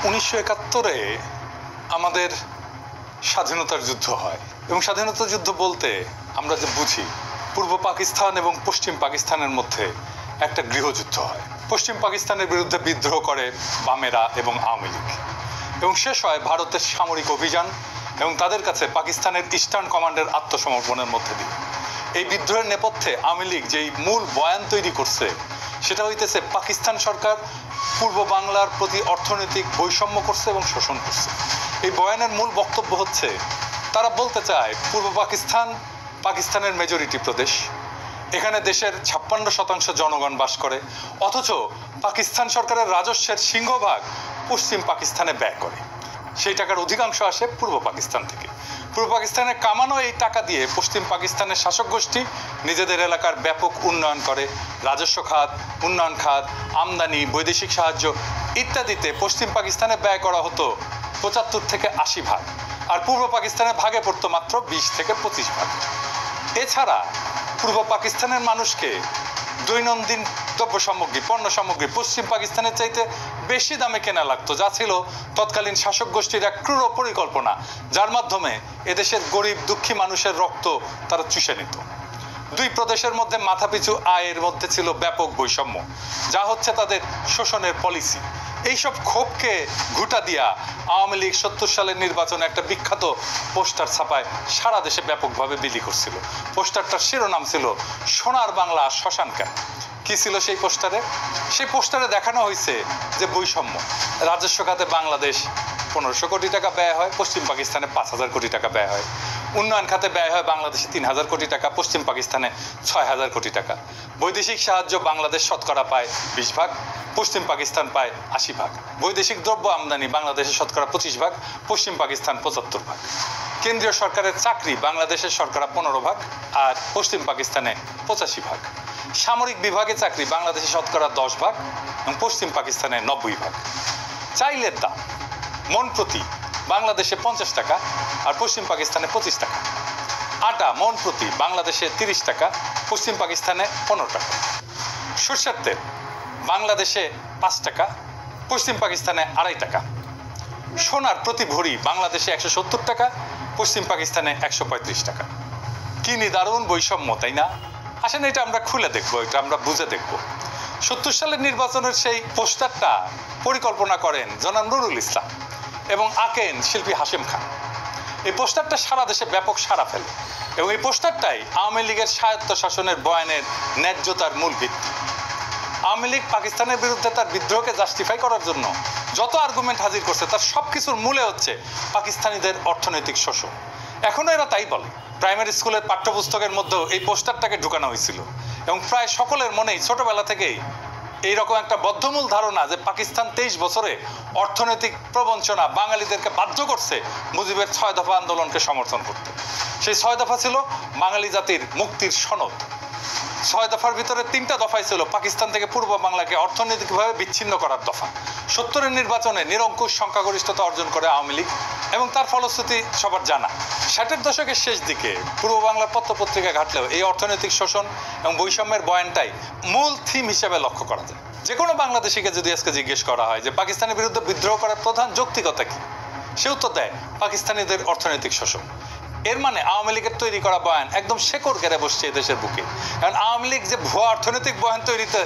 1971-এ আমাদের স্বাধীনতার যুদ্ধ হয় এবং স্বাধীনতা যুদ্ধ বলতে আমরা যে বুঝি পূর্ব পাকিস্তান এবং পশ্চিম পাকিস্তানের মধ্যে একটা গৃহযুদ্ধ হয়। পশ্চিম পাকিস্তানের বিরুদ্ধে বিদ্রোহ করে বামেরা এবং আওয়ামী লীগ এবং শেষ হয় ভারতের সামরিক অভিযান এবং তাদের কাছে পাকিস্তানের ইস্টার্ন কমান্ডের আত্মসমর্পণের মধ্যে দিয়ে। এই বিদ্রোহের নেপথ্যে আওয়ামী লীগ যেই মূল বয়ান তৈরি করছে সেটা হইতেছে পাকিস্তান সরকার পূর্ব বাংলার প্রতি অর্থনৈতিক বৈষম্য করছে এবং শোষণ করছে। এই বয়ানের মূল বক্তব্য হচ্ছে তারা বলতে চায় পূর্ব পাকিস্তান পাকিস্তানের মেজরিটি প্রদেশ, এখানে দেশের 56% জনগণ বাস করে, অথচ পাকিস্তান সরকারের রাজস্বের সিংহভাগ পশ্চিম পাকিস্তানে ব্যয় করে। সেই টাকার অধিকাংশ আসে পূর্ব পাকিস্তান থেকে। পূর্ব পাকিস্তানে কামানো এই টাকা দিয়ে পশ্চিম পাকিস্তানের শাসক গোষ্ঠী নিজেদের এলাকার ব্যাপক উন্নয়ন করে। রাজস্ব খাত, উন্নয়ন খাত, আমদানি, বৈদেশিক সাহায্য ইত্যাদিতে পশ্চিম পাকিস্তানে ব্যয় করা হতো 75 থেকে 80 ভাগ, আর পূর্ব পাকিস্তানে ভাগে পড়তো মাত্র 20 থেকে 25 ভাগ। এছাড়া পূর্ব পাকিস্তানের মানুষকে দৈনন্দিন দ্রব্য সামগ্রী, পণ্য সামগ্রী পশ্চিম পাকিস্তানের চাইতে বেশি দামে কেনা লাগতো, যা ছিল তৎকালীন শাসক গোষ্ঠীর এক ক্রূর পরিকল্পনা, যার মাধ্যমে এদেশের গরিব দুঃখী মানুষের রক্ত তারা চুষে নিত। দুই প্রদেশের মধ্যে মাথাপিছু আয়ের মধ্যে ছিল ব্যাপক বৈষম্য, যা হচ্ছে তাদের শোষণের পলিসি। এইসব ক্ষোভকে ঘুঁটা দিয়া আওয়ামী লীগ 70 সালের নির্বাচনে একটা বিখ্যাত পোস্টার ছাপায় সারা দেশে ব্যাপকভাবে বিলি করছিল। পোস্টারটার শিরোনাম ছিল সোনার বাংলা শ্মশান কেন। কি ছিল সেই পোস্টারে? সেই পোস্টারে দেখানো হয়েছে যে বৈষম্য। রাজস্ব খাতে বাংলাদেশ 1500 কোটি টাকা ব্যয় হয়, পশ্চিম পাকিস্তানে 5000 কোটি টাকা ব্যয় হয়। উন্নয়ন খাতে ব্যয় হয় বাংলাদেশে 3000 কোটি টাকা, পশ্চিম পাকিস্তানে 6000 কোটি টাকা। বৈদেশিক সাহায্য বাংলাদেশ শতকরা পায় 20 ভাগ, পশ্চিম পাকিস্তান পায় 80 ভাগ। বৈদেশিক দ্রব্য আমদানি বাংলাদেশের শতকরা 25 ভাগ, পশ্চিম পাকিস্তান 75 ভাগ। কেন্দ্রীয় সরকারের চাকরি বাংলাদেশের শতকরা 15 ভাগ আর পশ্চিম পাকিস্তানে 85 ভাগ। সামরিক বিভাগে চাকরি বাংলাদেশে শতকরা 10 ভাগ এবং পশ্চিম পাকিস্তানে 90 ভাগ। চাইলের দাম মন প্রতি বাংলাদেশে 50 টাকা আর পশ্চিম পাকিস্তানে 25 টাকা। আটা মন প্রতি বাংলাদেশে 30 টাকা, পশ্চিম পাকিস্তানে 15 টাকা। সরষের তেল বাংলাদেশে 5 টাকা, পশ্চিম পাকিস্তানে 2.5 টাকা। সোনার প্রতি ভরি বাংলাদেশে 170 টাকা, পশ্চিম পাকিস্তানে 135 টাকা। কি নিদারুণ বৈষম্য, তাই না? আসেন এটা আমরা খুলে দেখবো, এটা আমরা বুঝে দেখবো। 70 সালের নির্বাচনের সেই পোস্টারটা পরিকল্পনা করেন জনাব নুরুল ইসলাম এবং আঁকেন শিল্পী হাশেম খান। এই পোস্টারটা সারা দেশে ব্যাপক সাড়া ফেলে এবং এই পোস্টারটাই আওয়ামী লীগের স্বায়ত্ত শাসনের বয়ানের ন্যায্যতার মূল ভিত্তি। আওয়ামী লীগ পাকিস্তানের বিরুদ্ধে তার বিদ্রোহকে জাস্টিফাই করার জন্য যত আর্গুমেন্ট হাজির করছে তার সব কিছুর মূলে হচ্ছে পাকিস্তানিদের অর্থনৈতিক শোষণ। এখনো এরা তাই বলে। প্রাইমারি স্কুলের পাঠ্যপুস্তকের মধ্যেও এই পোস্টারটাকে ঢুকানো হয়েছিল এবং প্রায় সকলের মনেই ছোটবেলা থেকেই এইরকম একটা বদ্ধমূল ধারণা যে পাকিস্তান 23 বছরে অর্থনৈতিক প্রবঞ্চনা বাঙালিদেরকে বাধ্য করছে মুজিবের 6 দফা আন্দোলনকে সমর্থন করতে। সেই 6 দফা ছিল বাঙালি জাতির মুক্তির সনদ। 6 দফার ভিতরে 3টা দফাই ছিল পাকিস্তান থেকে পূর্ব বাংলাকে অর্থনৈতিকভাবে বিচ্ছিন্ন করার দফা। 70-এর নির্বাচনে নিরঙ্কুশ সংখ্যাগরিষ্ঠতা অর্জন করে আওয়ামী লীগ এবং তার ফলশ্রুতি সবার জানা। 60-এর দশকের শেষ দিকে পূর্ব বাংলার পত্রপত্রিকা ঘাটলেও এই অর্থনৈতিক শোষণ এবং বৈষম্যের বয়ানটাই মূল থিম হিসেবে লক্ষ্য করা যায়। যে কোনো বাংলাদেশিকে যদি আজকে জিজ্ঞেস করা হয় যে পাকিস্তানের বিরুদ্ধে বিদ্রোহ করার প্রধান যৌক্তিকতা কি, সে উত্তর দেয় পাকিস্তানিদের অর্থনৈতিক শোষণ। এর মানে আওয়ামী লীগের তৈরি করা বয়ান একদম শেকড় গেড়ে বসছে দেশের বুকে। কারণ আওয়ামী লীগ যে ভুয়া অর্থনৈতিক বয়ান তৈরিতে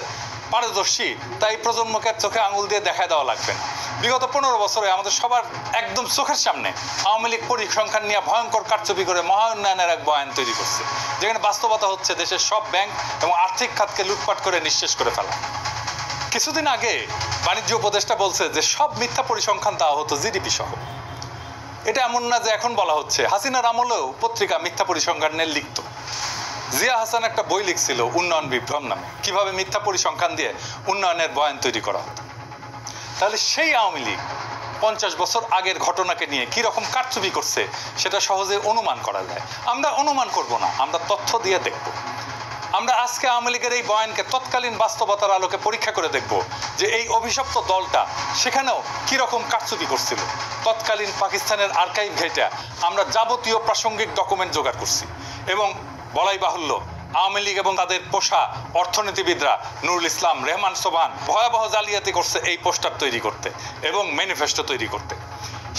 পারদর্শী তাই প্রজন্মকে চোখে আঙুল দিয়ে দেখায় দেওয়া লাগবে না। বিগত 15 বছরে আমাদের সবার একদম চোখের সামনে আওয়ামী লীগ পরিসংখ্যান নিয়ে ভয়ঙ্কর কারচুপি করে মহা উন্নয়নের এক বয়ান তৈরি করছে, যেখানে বাস্তবতা হচ্ছে দেশের সব ব্যাংক এবং আর্থিক খাতকে লুটপাট করে নিঃশেষ করে ফেলা। কিছুদিন আগে বাণিজ্য উপদেষ্টা বলছে যে সব মিথ্যা পরিসংখ্যান দেওয়া হতো জিডিপি সহ। এটা এমন না যে এখন বলা হচ্ছে, হাসিনার আমলেও পত্রিকা মিথ্যা পরিসংখ্যান নিয়ে লিখত। জিয়া হাসান একটা বই লিখছিল উন্নয়ন বিভ্রম নামে, কিভাবে মিথ্যা পরিসংখ্যান দিয়ে উন্নয়নের বয়ান তৈরি করা হতো। তাহলে সেই আওয়ামী লীগ 50 বছর আগের ঘটনাকে নিয়ে কি রকম কারচুপি করছে সেটা সহজে অনুমান করা যায়। আমরা অনুমান করব না, আমরা তথ্য দিয়ে দেখব। আমরা আজকে আওয়ামী লীগের এই বয়ানকে তৎকালীন বাস্তবতার আলোকে পরীক্ষা করে দেখব যে এই অভিশপ্ত দলটা সেখানেও কি রকম কারচুপি করছিল। তৎকালীন পাকিস্তানের আর্কাইভ ঘেঁটে আমরা যাবতীয় প্রাসঙ্গিক ডকুমেন্ট জোগাড় করছি এবং বলাই বাহুল্য আওয়ামী লীগ এবং তাদের পোষা অর্থনীতিবিদরা নুরুল ইসলাম, রেহমান সোবহান ভয়াবহ জালিয়াতি করছে এই পোস্টার তৈরি করতে এবং ম্যানিফেস্টো তৈরি করতে।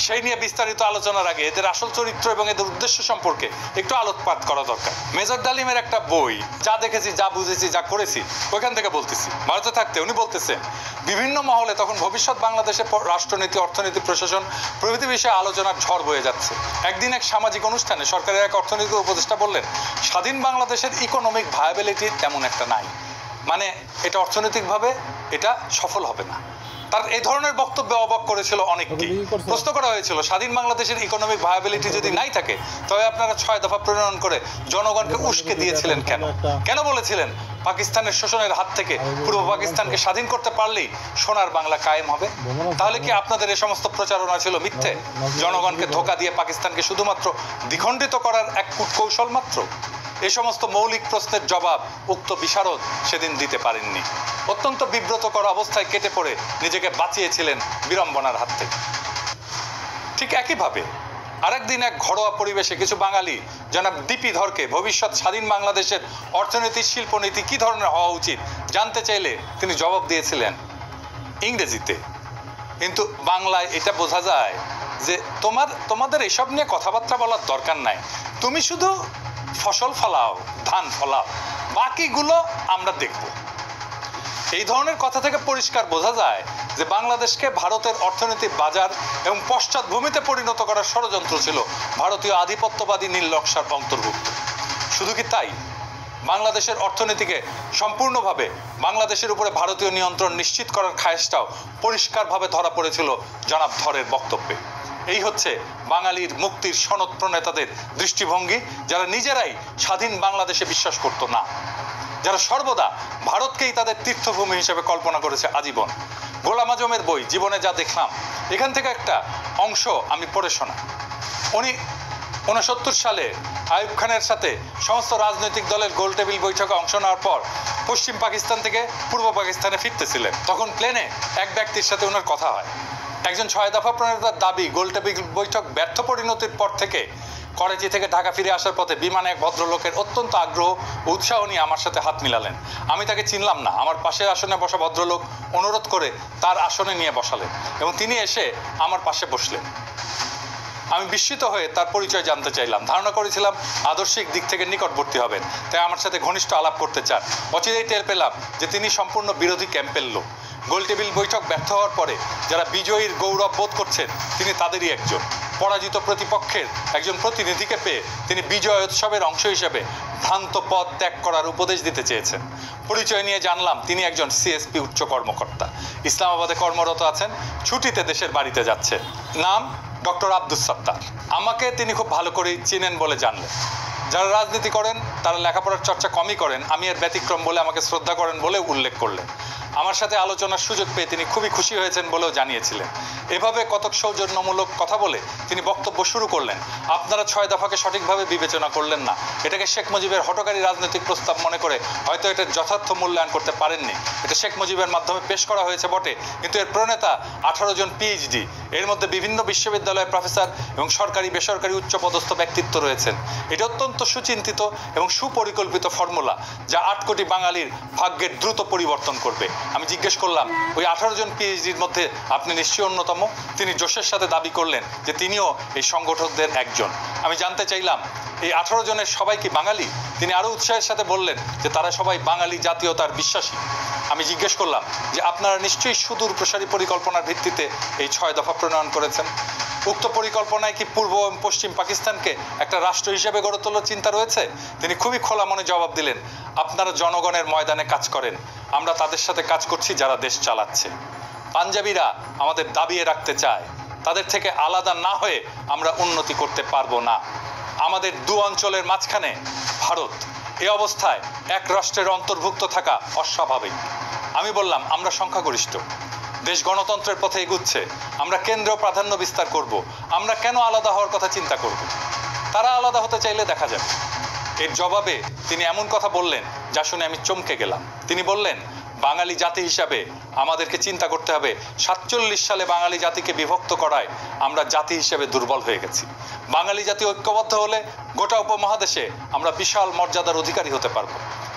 সেই নিয়ে বিস্তারিত আলোচনার আগে এদের আসল চরিত্র এবং এদের উদ্দেশ্য সম্পর্কে একটু আলোকপাত করা দরকার। মেজর ডালিমের একটা বই, যা দেখেছি, যা বুঝেছি, যা করেছি, ওইখান থেকে বলতেছি। ভারতে থাকতে উনি বলতেছেন, বিভিন্ন মহলে তখন ভবিষ্যৎ বাংলাদেশের রাষ্ট্রনীতি, অর্থনীতি, প্রশাসন প্রভৃতি বিষয়ে আলোচনার ঝড় বয়ে যাচ্ছে। একদিন এক সামাজিক অনুষ্ঠানে সরকারের এক অর্থনৈতিক উপদেষ্টা বললেন, স্বাধীন বাংলাদেশের ইকোনমিক ভায়াবিলিটি তেমন একটা নাই, মানে এটা অর্থনৈতিকভাবে এটা সফল হবে না। তার এই ধরনের বক্তব্যে অবাক করেছিল অনেককে। প্রশ্ন করা হয়েছিল, স্বাধীন বাংলাদেশের ইকোনমিক ভায়াবিলিটি যদি নাই থাকে তবে আপনারা 6 দফা প্রণয়ন করে জনগণকে উস্কে দিয়েছিলেন কেন? কেন বলেছিলেন পাকিস্তানের শোষণের হাত থেকে পূর্ব পাকিস্তানকে স্বাধীন করতে পারলেই সোনার বাংলা কায়েম হবে? তাহলে কি আপনাদের এই সমস্ত প্রচারণা ছিল মিথ্যে, জনগণকে ধোঁকা দিয়ে পাকিস্তানকে শুধুমাত্র দ্বিখণ্ডিত করার এক কূটকৌশল মাত্র? এই সমস্ত মৌলিক প্রশ্নের জবাব উক্ত বিশারদ সেদিন দিতে পারেননি। অত্যন্ত বিব্রতকর অবস্থায় কেটে পড়ে নিজেকে বাঁচিয়েছিলেন বিড়ম্বনার হাত থেকে। ঠিক একইভাবে আরেকদিন এক ঘরোয়া পরিবেশে কিছু বাঙালি জনাব ডিপি ধরকে ভবিষ্যৎ স্বাধীন বাংলাদেশের অর্থনীতি, শিল্পনীতি কি ধরনের হওয়া উচিত জানতে চাইলে তিনি জবাব দিয়েছিলেন ইংরেজিতে। কিন্তু বাংলায় এটা বোঝা যায় যে তোমাদের এসব নিয়ে কথাবার্তা বলার দরকার নাই, তুমি শুধু ফসল ফলাও, ধান ফলাও, বাকিগুলো আমরা দেখব। এই ধরনের কথা থেকে পরিষ্কার বোঝা যায় যে বাংলাদেশকে ভারতের অর্থনৈতিক বাজার এবং পশ্চাৎভূমিতে পরিণত করার ষড়যন্ত্র ছিল ভারতীয় আধিপত্যবাদী নীল নকশার অন্তর্ভুক্ত। শুধু কি তাই, বাংলাদেশের অর্থনীতিকে সম্পূর্ণভাবে বাংলাদেশের উপরে ভারতীয় নিয়ন্ত্রণ নিশ্চিত করার খায়েশটাও পরিষ্কারভাবে ধরা পড়েছিল জনাব ধরের বক্তব্যে। এই হচ্ছে বাঙালির মুক্তির সনদ প্রণেতাদের দৃষ্টিভঙ্গি, যারা নিজেরাই স্বাধীন বাংলাদেশে বিশ্বাস করত না, যারা সর্বদা ভারতকেই তাদের তীর্থভূমি হিসেবে কল্পনা করেছে আজীবন। গোলাম আজমের বই জীবনে যা দেখলাম, এখান থেকে একটা অংশ আমি পড়ে শোনাই। উনি 69 সালে আইয়ুব খানের সাথে সমস্ত রাজনৈতিক দলের গোলটেবিল বৈঠকে অংশ নেওয়ার পর পশ্চিম পাকিস্তান থেকে পূর্ব পাকিস্তানে ফিরতেছিলেন। তখন প্লেনে এক ব্যক্তির সাথে ওনার কথা হয়। একজন 6 দফা প্রণেতার দাবি, গোলটেবিল বৈঠক ব্যর্থ পরিণতির পর থেকে করাচি থেকে ঢাকা ফিরে আসার পথে বিমানে এক ভদ্রলোকের অত্যন্ত আগ্রহ ও উৎসাহ নিয়ে আমার সাথে হাত মিলালেন। আমি তাকে চিনলাম না। আমার পাশের আসনে বসা ভদ্রলোক অনুরোধ করে তার আসনে নিয়ে বসালেন এবং তিনি এসে আমার পাশে বসলেন। আমি বিস্মিত হয়ে তার পরিচয় জানতে চাইলাম। ধারণা করেছিলাম আদর্শিক দিক থেকে নিকটবর্তী হবেন, তাই আমার সাথে ঘনিষ্ঠ আলাপ করতে চান। অচিরেই টের পেলাম যে তিনি সম্পূর্ণ বিরোধী ক্যাম্পের লোক। গোলটেবিল বৈঠক ব্যর্থ হওয়ার পরে যারা বিজয়ীর গৌরব বোধ করছেন, তিনি তাদেরই একজন। পরাজিত প্রতিপক্ষের একজন প্রতিনিধিকে পেয়ে তিনি বিজয় উৎসবের অংশ হিসেবে ভ্রান্ত পথ ত্যাগ করার উপদেশ দিতে চেয়েছেন। পরিচয় নিয়ে জানলাম তিনি একজন সিএসপি উচ্চ কর্মকর্তা, ইসলামাবাদে কর্মরত আছেন, ছুটিতে দেশের বাড়িতে যাচ্ছেন। নাম ডক্টর আব্দুস সাত্তার। আমাকে তিনি খুব ভালো করেই চিনেন বলে জানলেন। যারা রাজনীতি করেন তারা লেখাপড়ার চর্চা কমই করেন, আমি এর ব্যতিক্রম বলে আমাকে শ্রদ্ধা করেন বলে উল্লেখ করলেন। আমার সাথে আলোচনার সুযোগ পেয়ে তিনি খুবই খুশি হয়েছেন বলেও জানিয়েছিলেন। এভাবে কতক সৌজন্যমূলক কথা বলে তিনি বক্তব্য শুরু করলেন। আপনারা 6 দফাকে সঠিকভাবে বিবেচনা করলেন না, এটাকে শেখ মুজিবের হঠকারী রাজনৈতিক প্রস্তাব মনে করে হয়তো এটার যথার্থ মূল্যায়ন করতে পারেননি। এটা শেখ মুজিবের মাধ্যমে পেশ করা হয়েছে বটে, কিন্তু এর প্রণেতা 18 জন পিএইচডি, এর মধ্যে বিভিন্ন বিশ্ববিদ্যালয়ের প্রফেসর এবং সরকারি বেসরকারি উচ্চপদস্থ ব্যক্তিত্ব রয়েছেন। এটা অত্যন্ত সুচিন্তিত এবং সুপরিকল্পিত ফর্মুলা, যা 8 কোটি বাঙালির ভাগ্যের দ্রুত পরিবর্তন করবে। আমি জিজ্ঞেস করলাম, ওই 18 জন পিএইচডির মধ্যে আপনি নিশ্চয়ই অন্যতম? তিনি জোশের সাথে দাবি করলেন যে তিনিও এই সংগঠকদের একজন। আমি জানতে চাইলাম, এই 18 জনের সবাই কি বাঙালি? তিনি আরও উৎসাহের সাথে বললেন যে তারা সবাই বাঙালি জাতীয়তার বিশ্বাসী। আমি জিজ্ঞেস করলাম যে আপনারা নিশ্চয়ই সুদূর প্রসারী পরিকল্পনার ভিত্তিতে এই 6 দফা প্রণয়ন করেছেন। উক্ত পরিকল্পনায় কি পূর্ব এবং পশ্চিম পাকিস্তানকে একটা রাষ্ট্র হিসেবে গড়ে তোলার চিন্তা রয়েছে? তিনি খুবই খোলা মনে জবাব দিলেন, আপনারা জনগণের ময়দানে কাজ করেন, আমরা তাদের সাথে কাজ করছি যারা দেশ চালাচ্ছে। পাঞ্জাবিরা আমাদের দাবিয়ে রাখতে চায়, তাদের থেকে আলাদা না হয়ে আমরা উন্নতি করতে পারবো না। আমাদের দু অঞ্চলের মাঝখানে ভারত, এই অবস্থায় এক রাষ্ট্রের অন্তর্ভুক্ত থাকা অস্বাভাবিক। আমি বললাম, আমরা সংখ্যাগরিষ্ঠ, দেশ গণতন্ত্রের পথে এগুচ্ছে, আমরা কেন্দ্রীয় প্রাধান্য বিস্তার করব, আমরা কেন আলাদা হওয়ার কথা চিন্তা করব? তারা আলাদা হতে চাইলে দেখা যাবে। এর জবাবে তিনি এমন কথা বললেন যা শুনে আমি চমকে গেলাম। তিনি বললেন, বাঙালি জাতি হিসাবে আমাদেরকে চিন্তা করতে হবে 47 সালে বাঙালি জাতিকে বিভক্ত করায় আমরা জাতি হিসেবে দুর্বল হয়ে গেছি। বাঙালি জাতি ঐক্যবদ্ধ হলে গোটা উপমহাদেশে আমরা বিশাল মর্যাদার অধিকারী হতে পারবো।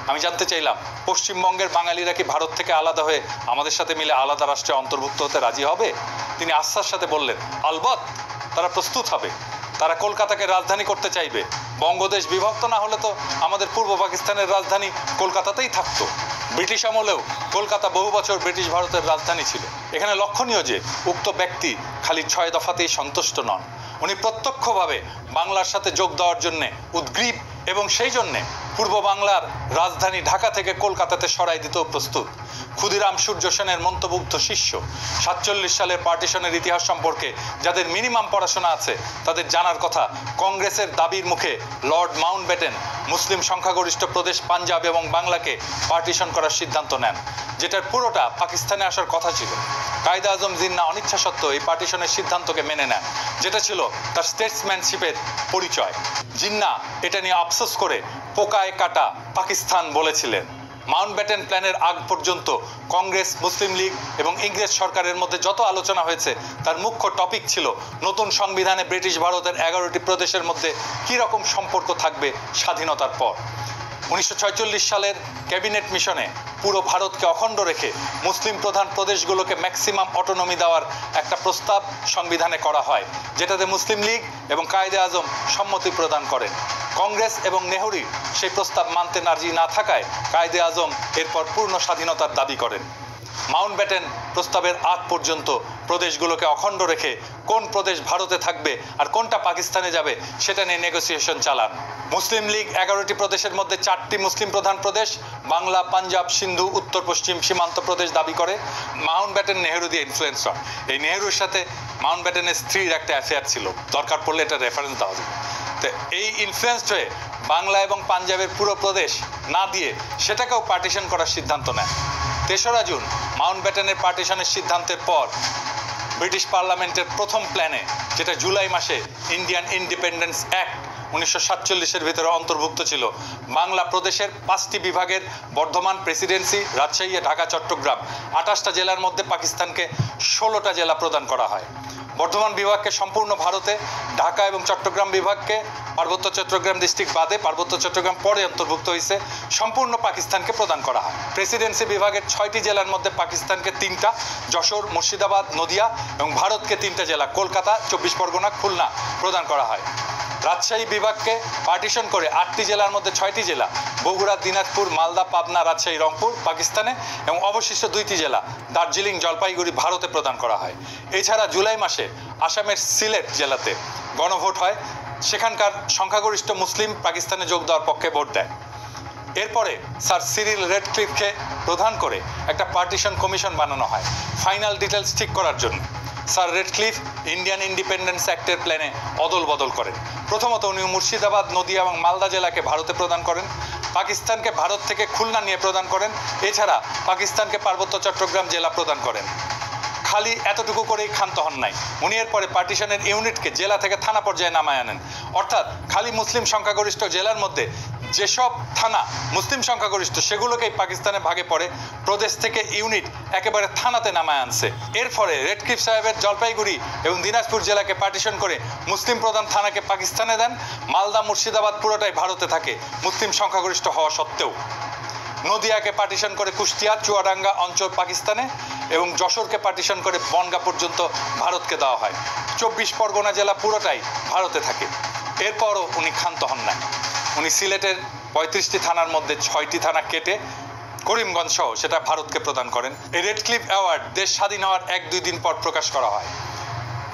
আমি জানতে চাইলাম পশ্চিমবঙ্গের বাঙালিরা কি ভারত থেকে আলাদা হয়ে আমাদের সাথে মিলে আলাদা রাষ্ট্রে অন্তর্ভুক্ত হতে রাজি হবে? তিনি আস্থার সাথে বললেন, আলবৎ তারা প্রস্তুত হবে। তারা কলকাতাকে রাজধানী করতে চাইবে। বঙ্গদেশ বিভক্ত না হলে তো আমাদের পূর্ব পাকিস্তানের রাজধানী কলকাতাতেই থাকতো। ব্রিটিশ আমলেও কলকাতা বহু বছর ব্রিটিশ ভারতের রাজধানী ছিল। এখানে লক্ষণীয় যে উক্ত ব্যক্তি খালি 6 দফাতেই সন্তুষ্ট নন, উনি প্রত্যক্ষভাবে বাংলার সাথে যোগ দেওয়ার জন্যে উদ্গ্রীব এবং সেই জন্যে পূর্ব বাংলার রাজধানী ঢাকা থেকে কলকাতাতে সরাই দিতেও প্রস্তুত। ক্ষুদিরাম সূর্য সেনের মন্ত্রমুগ্ধ শিষ্য। 47 সালের পার্টিশনের ইতিহাস সম্পর্কে যাদের মিনিমাম পড়াশোনা আছে তাদের জানার কথা, কংগ্রেসের দাবির মুখে লর্ড মাউন্টব্যাটেন মুসলিম সংখ্যাগরিষ্ঠ প্রদেশ পাঞ্জাব এবং বাংলাকে পার্টিশন করার সিদ্ধান্ত নেন, যেটার পুরোটা পাকিস্তানে আসার কথা ছিল। কায়েদে আজম জিন্নাহ অনিচ্ছা সত্ত্বেও এই পার্টিশনের সিদ্ধান্তকে মেনে নেন, যেটা ছিল তার স্টেটসম্যানশিপের পরিচয়। জিন্নাহ এটা নিয়ে আফসোস করে পোকায় কাটা পাকিস্তান বলেছিলেন। মাউন্টব্যাটেন প্ল্যানের আগ পর্যন্ত কংগ্রেস, মুসলিম লীগ এবং ইংরেজ সরকারের মধ্যে যত আলোচনা হয়েছে তার মুখ্য টপিক ছিল নতুন সংবিধানে ব্রিটিশ ভারতের 11টি প্রদেশের মধ্যে কী রকম সম্পর্ক থাকবে স্বাধীনতার পর। 1946 সালের ক্যাবিনেট মিশনে পুরো ভারতকে অখণ্ড রেখে মুসলিম প্রধান প্রদেশগুলোকে ম্যাক্সিমাম অটোনমি দেওয়ার একটা প্রস্তাব সংবিধানে করা হয়, যেটাতে মুসলিম লীগ এবং কায়েদে আজম সম্মতি প্রদান করেন। কংগ্রেস এবং নেহরু সেই প্রস্তাব মানতে রাজি না থাকায় কায়েদে আজম এরপর পূর্ণ স্বাধীনতার দাবি করেন। মাউন্টব্যাটেন প্রস্তাবের আগ পর্যন্ত প্রদেশগুলোকে অখণ্ড রেখে কোন প্রদেশ ভারতে থাকবে আর কোনটা পাকিস্তানে যাবে সেটা নিয়ে নেগোসিয়েশন চালান। মুসলিম লীগ 11টি প্রদেশের মধ্যে 4টি মুসলিম প্রধান প্রদেশ বাংলা, পাঞ্জাব, সিন্ধু, উত্তর পশ্চিম সীমান্ত প্রদেশ দাবি করে। মাউন্টব্যাটেন নেহরু দিয়ে ইনফ্লুয়েন্স হয়। এই নেহরুর সাথে মাউন্টব্যাটেনের স্ত্রীর একটা অ্যাফেয়ার ছিল, দরকার পড়লে এটা রেফারেন্স দেওয়া যাবে। তো এই ইনফ্লুয়েন্সড হয়ে বাংলা এবং পাঞ্জাবের পুরো প্রদেশ না দিয়ে সেটাকেও পার্টিশন করার সিদ্ধান্ত নেয়। 3রা জুন মাউন্টব্যাটেনের পার্টিশনের সিদ্ধান্তের পর ব্রিটিশ পার্লামেন্টের প্রথম প্ল্যানে, যেটা জুলাই মাসে ইন্ডিয়ান ইন্ডিপেন্ডেন্স অ্যাক্ট 1947-এর ভিতরে অন্তর্ভুক্ত ছিল, বাংলা প্রদেশের 5টি বিভাগের বর্ধমান প্রেসিডেন্সি, রাজশাহী, ঢাকা, চট্টগ্রাম 28টা জেলার মধ্যে পাকিস্তানকে 16টা জেলা প্রদান করা হয়। বর্ধমান বিভাগকে সম্পূর্ণ ভারতে, ঢাকা এবং চট্টগ্রাম বিভাগকে পার্বত্য চট্টগ্রাম ডিস্ট্রিক্ট বাদে, পার্বত্য চট্টগ্রাম পরে অন্তর্ভুক্ত হয়েছে, সম্পূর্ণ পাকিস্তানকে প্রদান করা হয়। প্রেসিডেন্সি বিভাগের 6টি জেলার মধ্যে পাকিস্তানকে 3টা, যশোর, মুর্শিদাবাদ, নদিয়া এবং ভারতকে 3টা জেলা, কলকাতা, 24 পরগনা, খুলনা প্রদান করা হয়। রাজশাহী বিভাগকে পার্টিশন করে 8টি জেলার মধ্যে 6টি জেলা, বগুড়া, দিনাজপুর, মালদা, পাবনা, রাজশাহী, রংপুর পাকিস্তানে এবং অবশিষ্ট 2টি জেলা দার্জিলিং, জলপাইগুড়ি ভারতে প্রদান করা হয়। এছাড়া জুলাই মাসে আসামের সিলেট জেলাতে গণভোট হয়, সেখানকার সংখ্যাগরিষ্ঠ মুসলিম পাকিস্তানে যোগ দেওয়ার পক্ষে ভোট দেয়। এরপরে স্যার সিরিল রেডক্লিফকে প্রধান করে একটা পার্টিশন কমিশন বানানো হয় ফাইনাল ডিটেলস ঠিক করার জন্য। স্যার রেডক্লিফ ইন্ডিয়ান ইন্ডিপেন্ডেন্স অ্যাক্টের প্ল্যানে অদল বদল করেন। প্রথমত উনি মুর্শিদাবাদ, নদিয়া এবং মালদা জেলাকে ভারতে প্রদান করেন, পাকিস্তানকে ভারত থেকে খুলনা নিয়ে প্রদান করেন, এছাড়া পাকিস্তানকে পার্বত্য চট্টগ্রাম জেলা প্রদান করেন। খালি এতটুকু করেই ক্ষান্ত হন নাই, উনি এরপরে পার্টিশনের ইউনিটকে জেলা থেকে থানা পর্যায়ে নামায় আনেন। অর্থাৎ খালি মুসলিম সংখ্যাগরিষ্ঠ জেলার মধ্যে যেসব থানা মুসলিম সংখ্যাগরিষ্ঠ সেগুলোকেই পাকিস্তানে ভাগে পড়ে, প্রদেশ থেকে ইউনিট একেবারে থানাতে নামায় আনছে। এর ফলে রেডক্লিফ সাহেবের জলপাইগুড়ি এবং দিনাজপুর জেলাকে পার্টিশন করে মুসলিম প্রধান থানাকে পাকিস্তানে দেন। মালদা, মুর্শিদাবাদ পুরোটাই ভারতে থাকে মুসলিম সংখ্যাগরিষ্ঠ হওয়া সত্ত্বেও। নদিয়াকে পার্টিশন করে কুষ্টিয়া, চুয়াডাঙ্গা অঞ্চল পাকিস্তানে এবং যশোরকে পার্টিশন করে বনগা পর্যন্ত ভারতকে দেওয়া হয়। 24 পরগনা জেলা পুরোটাই ভারতে থাকে। এরপরও উনি ক্ষান্ত হন না, উনি সিলেটের 35টি থানার মধ্যে 6টি থানা কেটে করিমগঞ্জ সহ সেটা ভারতকে প্রদান করেন। এই রেডক্লিফ অ্যাওয়ার্ড দেশ স্বাধীন হওয়ার 1-2 দিন পর প্রকাশ করা হয়।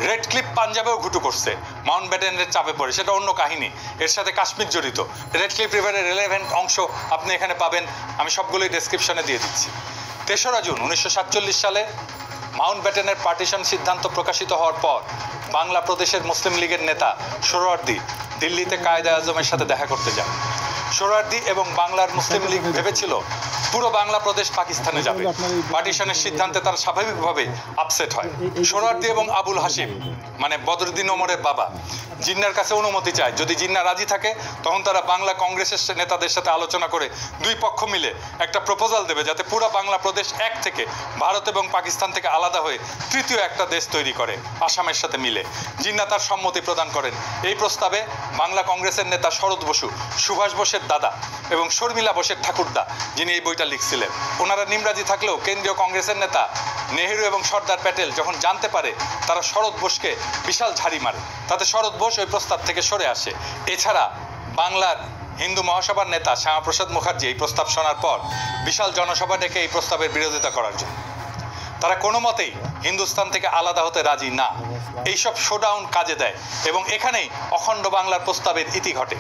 রেডক্লিফ পাঞ্জাবেও ঘুটু করছে, মাউন্টব্যাটেনের চাপে পড়ে, সেটা অন্য কাহিনী, এর সাথে কাশ্মীর জড়িত। রেডক্লিফ রিভারের রেলেভেন্ট অংশ আপনি এখানে পাবেন, আমি সবগুলোই ডেসক্রিপশনে দিয়ে দিচ্ছি। 3রা জুন 1947 সালে মাউন্টব্যাটেনের পার্টিশন সিদ্ধান্ত প্রকাশিত হওয়ার পর বাংলা প্রদেশের মুসলিম লীগের নেতা সোহরাওয়ার্দী দিল্লিতে কায়েদে আজমের সাথে দেখা করতে যান। সোহরাওয়ার্দী এবং বাংলার মুসলিম লীগ ভেবেছিল পুরো বাংলা প্রদেশ পাকিস্তানে যাবে। পার্টিশনের সিদ্ধান্তে তারা স্বাভাবিকভাবে আপসেট হয়। সোহরাওয়ার্দী এবং আবুল হাশিম মানে বদরুদ্দিন ওমরের বাবা জিন্নার কাছে অনুমতি চায়। যদি জিন্না রাজি থাকে তখন তারা বাংলা কংগ্রেসের নেতাদের সাথে আলোচনা করে দুই পক্ষ মিলে একটা প্রপোজাল দেবে যাতে পুরো বাংলা প্রদেশ এক থেকে ভারত এবং পাকিস্তান থেকে আলাদা হয়ে তৃতীয় একটা দেশ তৈরি করে আসামের সাথে মিলে। জিন্না তার সম্মতি প্রদান করেন। এই প্রস্তাবে বাংলা কংগ্রেসের নেতা শরৎ বসু, সুভাষ বোসের দাদা এবং শর্মিলা বোসের ঠাকুরদা যিনি এই বইটা লিখছিলেন, ওনারা নিমরাজি থাকলেও কেন্দ্রীয় কংগ্রেসের নেতা নেহেরু এবং সর্দার প্যাটেল যখন জানতে পারে তারা শরৎ বোসকে বিশাল ঝাড়ি মারে। তাতে শরৎ বোস ওই প্রস্তাব থেকে সরে আসে। এছাড়া বাংলার হিন্দু মহাসভার নেতা শ্যামাপ্রসাদ মুখার্জি এই প্রস্তাব শোনার পর বিশাল জনসভা ডেকে এই প্রস্তাবের বিরোধিতা করার জন্য। তারা কোনো মতেই হিন্দুস্তান থেকে আলাদা হতে রাজি না। এইসব শোডাউন কাজে দেয় এবং এখানেই অখণ্ড বাংলার প্রস্তাবের ইতি ঘটে।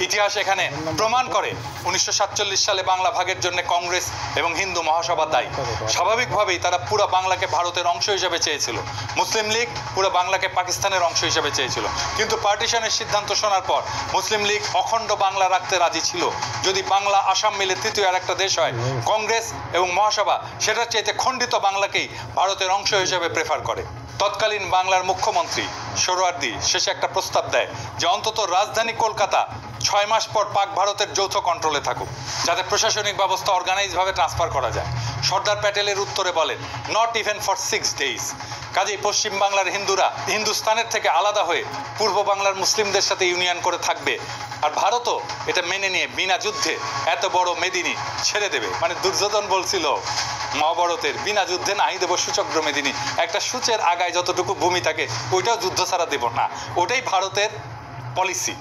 ইতিহাস এখানে প্রমাণ করে 1947 সালে বাংলা ভাগের জন্য কংগ্রেস এবং হিন্দু মহাসভা দায়ী। স্বাভাবিকভাবেই তারা পুরো বাংলাকে ভারতের অংশ হিসেবে চেয়েছিল। মুসলিম লীগ পুরো বাংলাকে পাকিস্তানের অংশ হিসেবে চেয়েছিল। কিন্তু পার্টিশনের সিদ্ধান্ত শোনার পর মুসলিম লীগ অখণ্ড বাংলা রাখতে রাজি ছিল। যদি বাংলা আসাম মিলে তৃতীয় আর একটা দেশ হয়, কংগ্রেস এবং মহাসভা সেটার চাইতে খণ্ডিত বাংলাকেই ভারতের অংশ হিসেবে প্রেফার করে। তৎকালীন বাংলার মুখ্যমন্ত্রী সোহরাওয়ার্দী শেষে একটা প্রস্তাব দেয় যে অন্তত রাজধানী কলকাতা 6 মাস পর পাক ভারতের যৌথ কন্ট্রোলে থাকুক, যাতে প্রশাসনিক ব্যবস্থা অর্গানাইজভাবে ট্রান্সফার করা যায়। সর্দার প্যাটেলের উত্তরে বলেন, নট ইভেন ফর 6 days। কাজেই পশ্চিম বাংলার হিন্দুরা হিন্দুস্তানের থেকে আলাদা হয়ে পূর্ব বাংলার মুসলিমদের সাথে ইউনিয়ন করে থাকবে। আর ভারতও এটা মেনে নিয়ে বিনা যুদ্ধে এত বড় মেদিনী ছেড়ে দেবে। মানে দুর্যোধন বলছিল মহাভারতের, বিনা যুদ্ধে নাই দেব সুচক্র মেদিনী। একটা সূচের আগায় যতটুকু ভূমি থাকে ওইটাও যুদ্ধ ছাড়া দেব না, ওটাই ভারতের পলিসি।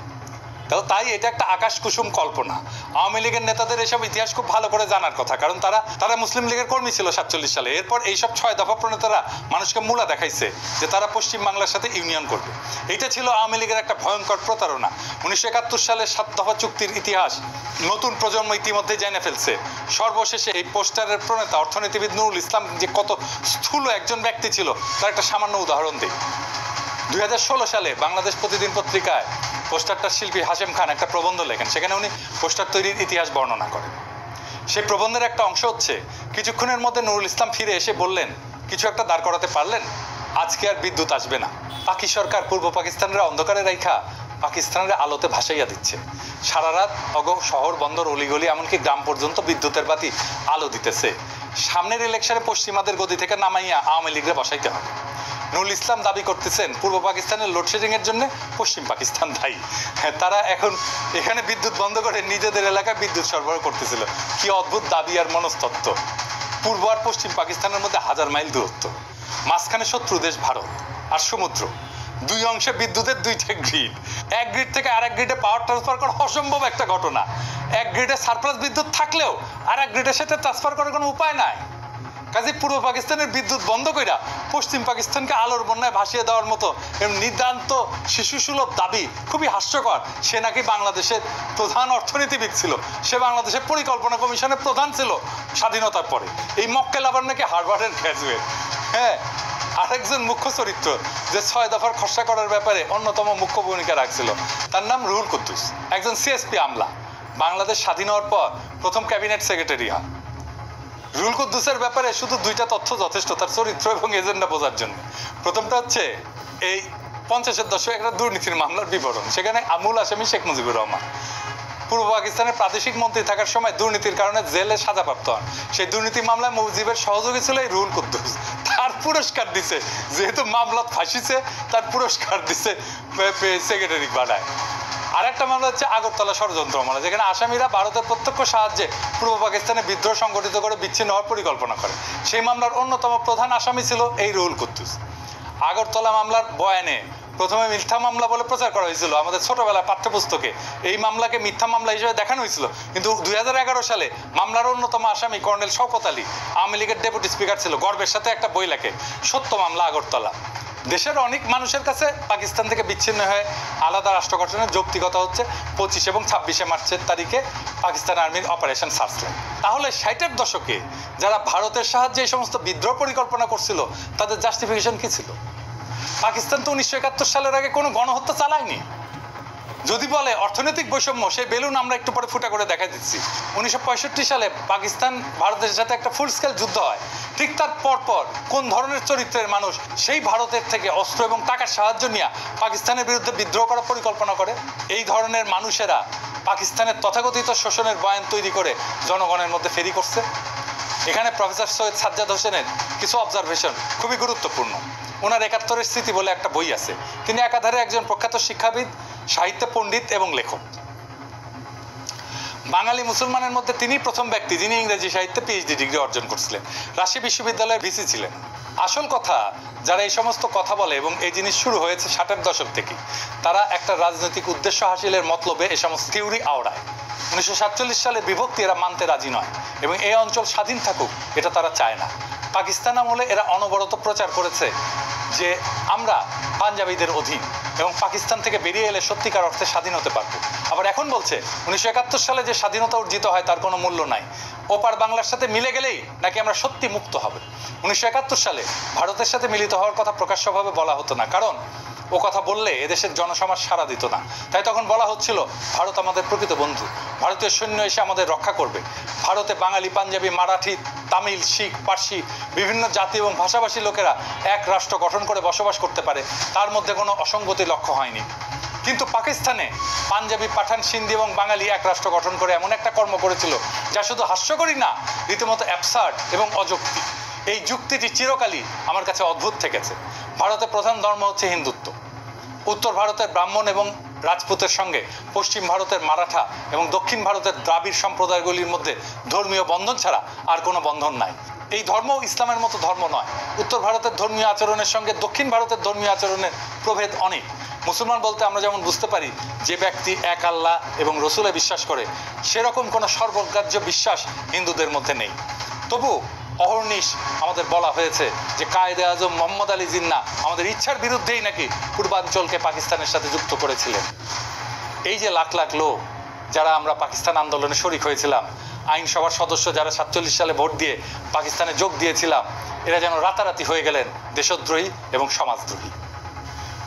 তাই এটা একটা আকাশ কুসুম কল্পনা। আওয়ামী লীগের নেতাদের এসব ইতিহাস খুব ভালো করে জানার কথা, কারণ তারা মুসলিম লীগের কর্মী ছিল 47 সালে। এরপর এইসব 6 দফা প্রণেতারা মানুষকে মূলা দেখাইছে যে তারা পশ্চিম বাংলার সাথে ইউনিয়ন করবে। এটা ছিল আওয়ামী লীগের একটা ভয়ঙ্কর প্রতারণা। 1971 সালের 7 দফা চুক্তির ইতিহাস নতুন প্রজন্ম ইতিমধ্যে জেনে ফেলছে। সর্বশেষে এই পোস্টারের প্রণেতা অর্থনীতিবিদ নুরুল ইসলাম যে কত স্থূল একজন ব্যক্তি ছিল তার একটা সামান্য উদাহরণ দিই। 2016 সালে বাংলাদেশ প্রতিদিন পত্রিকায় পোস্টারটার শিল্পী হাশেম খান একটা প্রবন্ধ লেখেন। সেখানে উনি পোস্টার তৈরির ইতিহাস বর্ণনা করেন। সেই প্রবন্ধের একটা অংশ হচ্ছে, কিছুক্ষণের মধ্যে নুরুল ইসলাম ফিরে এসে বললেন, কিছু একটা দাঁড় করাতে পারলেন? আজকে আর বিদ্যুৎ আসবে না। পাকি সরকার পূর্ব পাকিস্তানের অন্ধকারে রাইখা পাকিস্তানের আলোতে ভাসাইয়া দিচ্ছে। সারা রাত শহর বন্দর অলিগলি এমনকি গ্রাম পর্যন্ত বিদ্যুতের বাতি আলো দিতেছে। সামনের ইলেকশনে পশ্চিমাদের গদি থেকে নামাইয়া আওয়ামী লীগরে বসাইতে হবে। নুরুল ইসলাম দাবি করতেছেন পূর্ব পাকিস্তানের লোডশেডিং এর জন্য পশ্চিম পাকিস্তান দায়ী। তারা এখন এখানে বিদ্যুৎ বন্ধ করে নিজেদের এলাকায় বিদ্যুৎ সরবরাহ করতেছিল। কি অদ্ভুত দাবি আর মনস্তত্ত্ব। পূর্ব আর পশ্চিম পাকিস্তানের মধ্যে 1000 মাইল দূরত্ব, মাঝখানে শত্রু দেশ ভারত আর সমুদ্র। দুই অংশে বিদ্যুতের দুইটা গ্রিড। এক গ্রিড থেকে আরেক গ্রিডে পাওয়ার ট্রান্সফার করা অসম্ভব একটা ঘটনা। এক গ্রিডে সারপ্লাস বিদ্যুৎ থাকলেও আর এক গ্রিডের সাথে ট্রান্সফার করার কোনো উপায় নাই। কাজে পূর্ব পাকিস্তানের বিদ্যুৎ বন্ধ কইরা পশ্চিম পাকিস্তানকে আলোর বন্যায় ভাসিয়ে দেওয়ার মতো নিতান্ত শিশুসুলভ দাবি খুবই হাস্যকর। সে নাকি বাংলাদেশের প্রধান অর্থনীতিবিদ ছিল, সে বাংলাদেশের পরিকল্পনা কমিশনের প্রধান ছিল স্বাধীনতার পরে। এই মক্কেল আবার নাকি হার্ভার্ডের গ্র্যাজুয়েট। হ্যাঁ, আরেকজন মুখ্য চরিত্র যে 6 দফার খসড়া করার ব্যাপারে অন্যতম মুখ্য ভূমিকা রাখছিল, তার নাম রুহুল কুদ্দুস, একজন সিএসপি আমলা। বাংলাদেশ স্বাধীন হওয়ার পর প্রথম ক্যাবিনেট সেক্রেটারি হন। রুহুল কুদ্দুসের ব্যাপারে শুধু 2টা তথ্য যথেষ্ট তার চরিত্র এবং এজেন্ডা বোঝার জন্য। প্রথমটা হচ্ছে এই 50-এর দশকে একটা দুর্নীতির মামলার বিবরণ। সেখানে আমূল আসামি শেখ মুজিবুর রহমান পূর্ব পাকিস্তানের প্রাদেশিক মন্ত্রী থাকার সময় দুর্নীতির কারণে জেলে সাজাপ্রাপ্ত হন। সেই দুর্নীতি মামলায় মুজিবের সহযোগী ছিল এই রুহুল কুদ্দুস। তার পুরস্কার দিছে, যেহেতু মামলা ফাঁসিছে তার পুরস্কার দিছে সেক্রেটারি বানায়। আর একটা মামলা হচ্ছে আগরতলা ষড়যন্ত্র মামলা, যেখানে আসামিরা ভারতের প্রত্যক্ষ সাহায্যে পূর্ব পাকিস্তানে বিদ্রোহ সংগঠিত করে বিচ্ছিন্ন হওয়ার পরিকল্পনা করে। সেই মামলার অন্যতম প্রধান আসামি ছিল এই রুহুল কুদ্দুস। আগরতলা মামলার বয়ানে প্রথমে মিথ্যা মামলা বলে প্রচার করা হয়েছিল আমাদের ছোটবেলায় পাঠ্যপুস্তকে। এই মামলাকে মিথ্যা মামলা হিসেবে দেখানো হয়েছিল, কিন্তু 2011 সালে মামলার অন্যতম আসামি কর্নেল শওকত আলী আওয়ামী লীগের ডেপুটি স্পিকার ছিল, গর্বের সাথে একটা বই লেখে, সত্য মামলা আগরতলা। দেশের অনেক মানুষের কাছে পাকিস্তান থেকে বিচ্ছিন্ন হয়ে আলাদা রাষ্ট্র গঠনের যৌক্তিকতা হচ্ছে 25 এবং 26 মার্চের তারিখে পাকিস্তান আর্মির অপারেশন সার্চলাইট। তাহলে 60-এর দশকে যারা ভারতের সাহায্যে এই সমস্ত বিদ্রোহ পরিকল্পনা করছিল তাদের জাস্টিফিকেশন কি ছিল? পাকিস্তান তো 1971 সালের আগে কোনো গণহত্যা চালায়নি। যদি বলে অর্থনৈতিক বৈষম্য, সেই বেলুন আমরা একটু পরে ফুটা করে দেখা দিচ্ছি। 1965 সালে পাকিস্তান ভারতের সাথে একটা ফুল স্কেল যুদ্ধ হয়। ঠিক তার পরপর কোন ধরনের চরিত্রের মানুষ সেই ভারতের থেকে অস্ত্র এবং টাকার সাহায্য নিয়ে পাকিস্তানের বিরুদ্ধে বিদ্রোহ করার পরিকল্পনা করে? এই ধরনের মানুষেরা পাকিস্তানের তথাকথিত শোষণের বয়ান তৈরি করে জনগণের মধ্যে ফেরি করছে। এখানে প্রফেসর সৈয়দ সাজ্জাদ হোসেনের কিছু অবজারভেশন খুবই গুরুত্বপূর্ণ। ওনার ৭১-এর স্মৃতি বলে একটা বই আছে। তিনি একাধারে একজন প্রখ্যাত শিক্ষাবিদ, সাহিত্য পণ্ডিত এবং লেখক। বাঙালি মুসলমানের মধ্যে তিনি প্রথম ব্যক্তি যিনি ইংরেজি সাহিত্যে পিএইচডি ডিগ্রি অর্জন করছিলেন। রাজশাহী বিশ্ববিদ্যালয়ের ভিসি ছিলেন। আসল কথা, যারা এই সমস্ত কথা বলে এবং এই জিনিস শুরু হয়েছে 60-এর দশক থেকে, তারা একটা রাজনৈতিক উদ্দেশ্য হাসিলের মতলবে এই সমস্ত থিওরি আওড়ায়। 1947 সালে বিভক্তি এরা মানতে রাজি নয় এবং এই অঞ্চল স্বাধীন থাকুক এটা তারা চায় না। পাকিস্তান আমলে এরা অনবরত প্রচার করেছে যে আমরা পাঞ্জাবিদের অধীন এবং পাকিস্তান থেকে বেরিয়ে এলে সত্যিকার অর্থে স্বাধীন হতে পারবো। আবার এখন বলছে 1971 সালে যে স্বাধীনতা অর্জিত হয় তার কোনো মূল্য নাই, ওপার বাংলার সাথে মিলে গেলেই নাকি আমরা সত্যি মুক্ত হবে। 1971 সালে ভারতের সাথে মিলিত হওয়ার কথা প্রকাশ্যভাবে বলা হতো না, কারণ ও কথা বললে এদেশের জনসমাজ সাড়া দিত না। তাই তখন বলা হচ্ছিল ভারত আমাদের প্রকৃত বন্ধু, ভারতীয় সৈন্য এসে আমাদের রক্ষা করবে। ভারতে বাঙালি, পাঞ্জাবি, মারাঠি, তামিল, শিখ, পার্সি বিভিন্ন জাতি এবং ভাষাভাষী লোকেরা এক রাষ্ট্র গঠন করে বসবাস করতে পারে, তার মধ্যে কোনো অসঙ্গতি লক্ষ্য হয়নি। কিন্তু পাকিস্তানে পাঞ্জাবি, পাঠান, সিন্ধি এবং বাঙালি এক রাষ্ট্র গঠন করে এমন একটা কর্ম করেছিল যা শুধু হাস্যকরই না, রীতিমতো অ্যাবসার্ড এবং অযৌক্তিক। এই যুক্তিটি চিরকালই আমার কাছে অদ্ভুত থেকেছে। ভারতের প্রধান ধর্ম হচ্ছে হিন্দুত্ব। উত্তর ভারতের ব্রাহ্মণ এবং রাজপুতের সঙ্গে পশ্চিম ভারতের মারাঠা এবং দক্ষিণ ভারতের দ্রাবিড় সম্প্রদায়গুলির মধ্যে ধর্মীয় বন্ধন ছাড়া আর কোনো বন্ধন নাই। এই ধর্ম ইসলামের মতো ধর্ম নয়। উত্তর ভারতের ধর্মীয় আচরণের সঙ্গে দক্ষিণ ভারতের ধর্মীয় আচরণের প্রভেদ অনেক। মুসলমান বলতে আমরা যেমন বুঝতে পারি যে ব্যক্তি এক আল্লাহ এবং রসুলে বিশ্বাস করে, সেরকম কোনো সর্বগ্রাহ্য বিশ্বাস হিন্দুদের মধ্যে নেই। তবু অহর্নিশ আমাদের বলা হয়েছে যে কায়েদে আজম মোহাম্মদ আলী জিন্নাহ আমাদের ইচ্ছার বিরুদ্ধেই নাকি পূর্বাঞ্চলকে পাকিস্তানের সাথে যুক্ত করেছিলেন। এই যে লাখ লাখ লোক যারা আমরা পাকিস্তান আন্দোলনে শরিক হয়েছিলাম, আইনসভার সদস্য যারা 47 সালে ভোট দিয়ে পাকিস্তানে যোগ দিয়েছিলাম, এরা যেন রাতারাতি হয়ে গেলেন দেশদ্রোহী এবং সমাজদ্রোহী।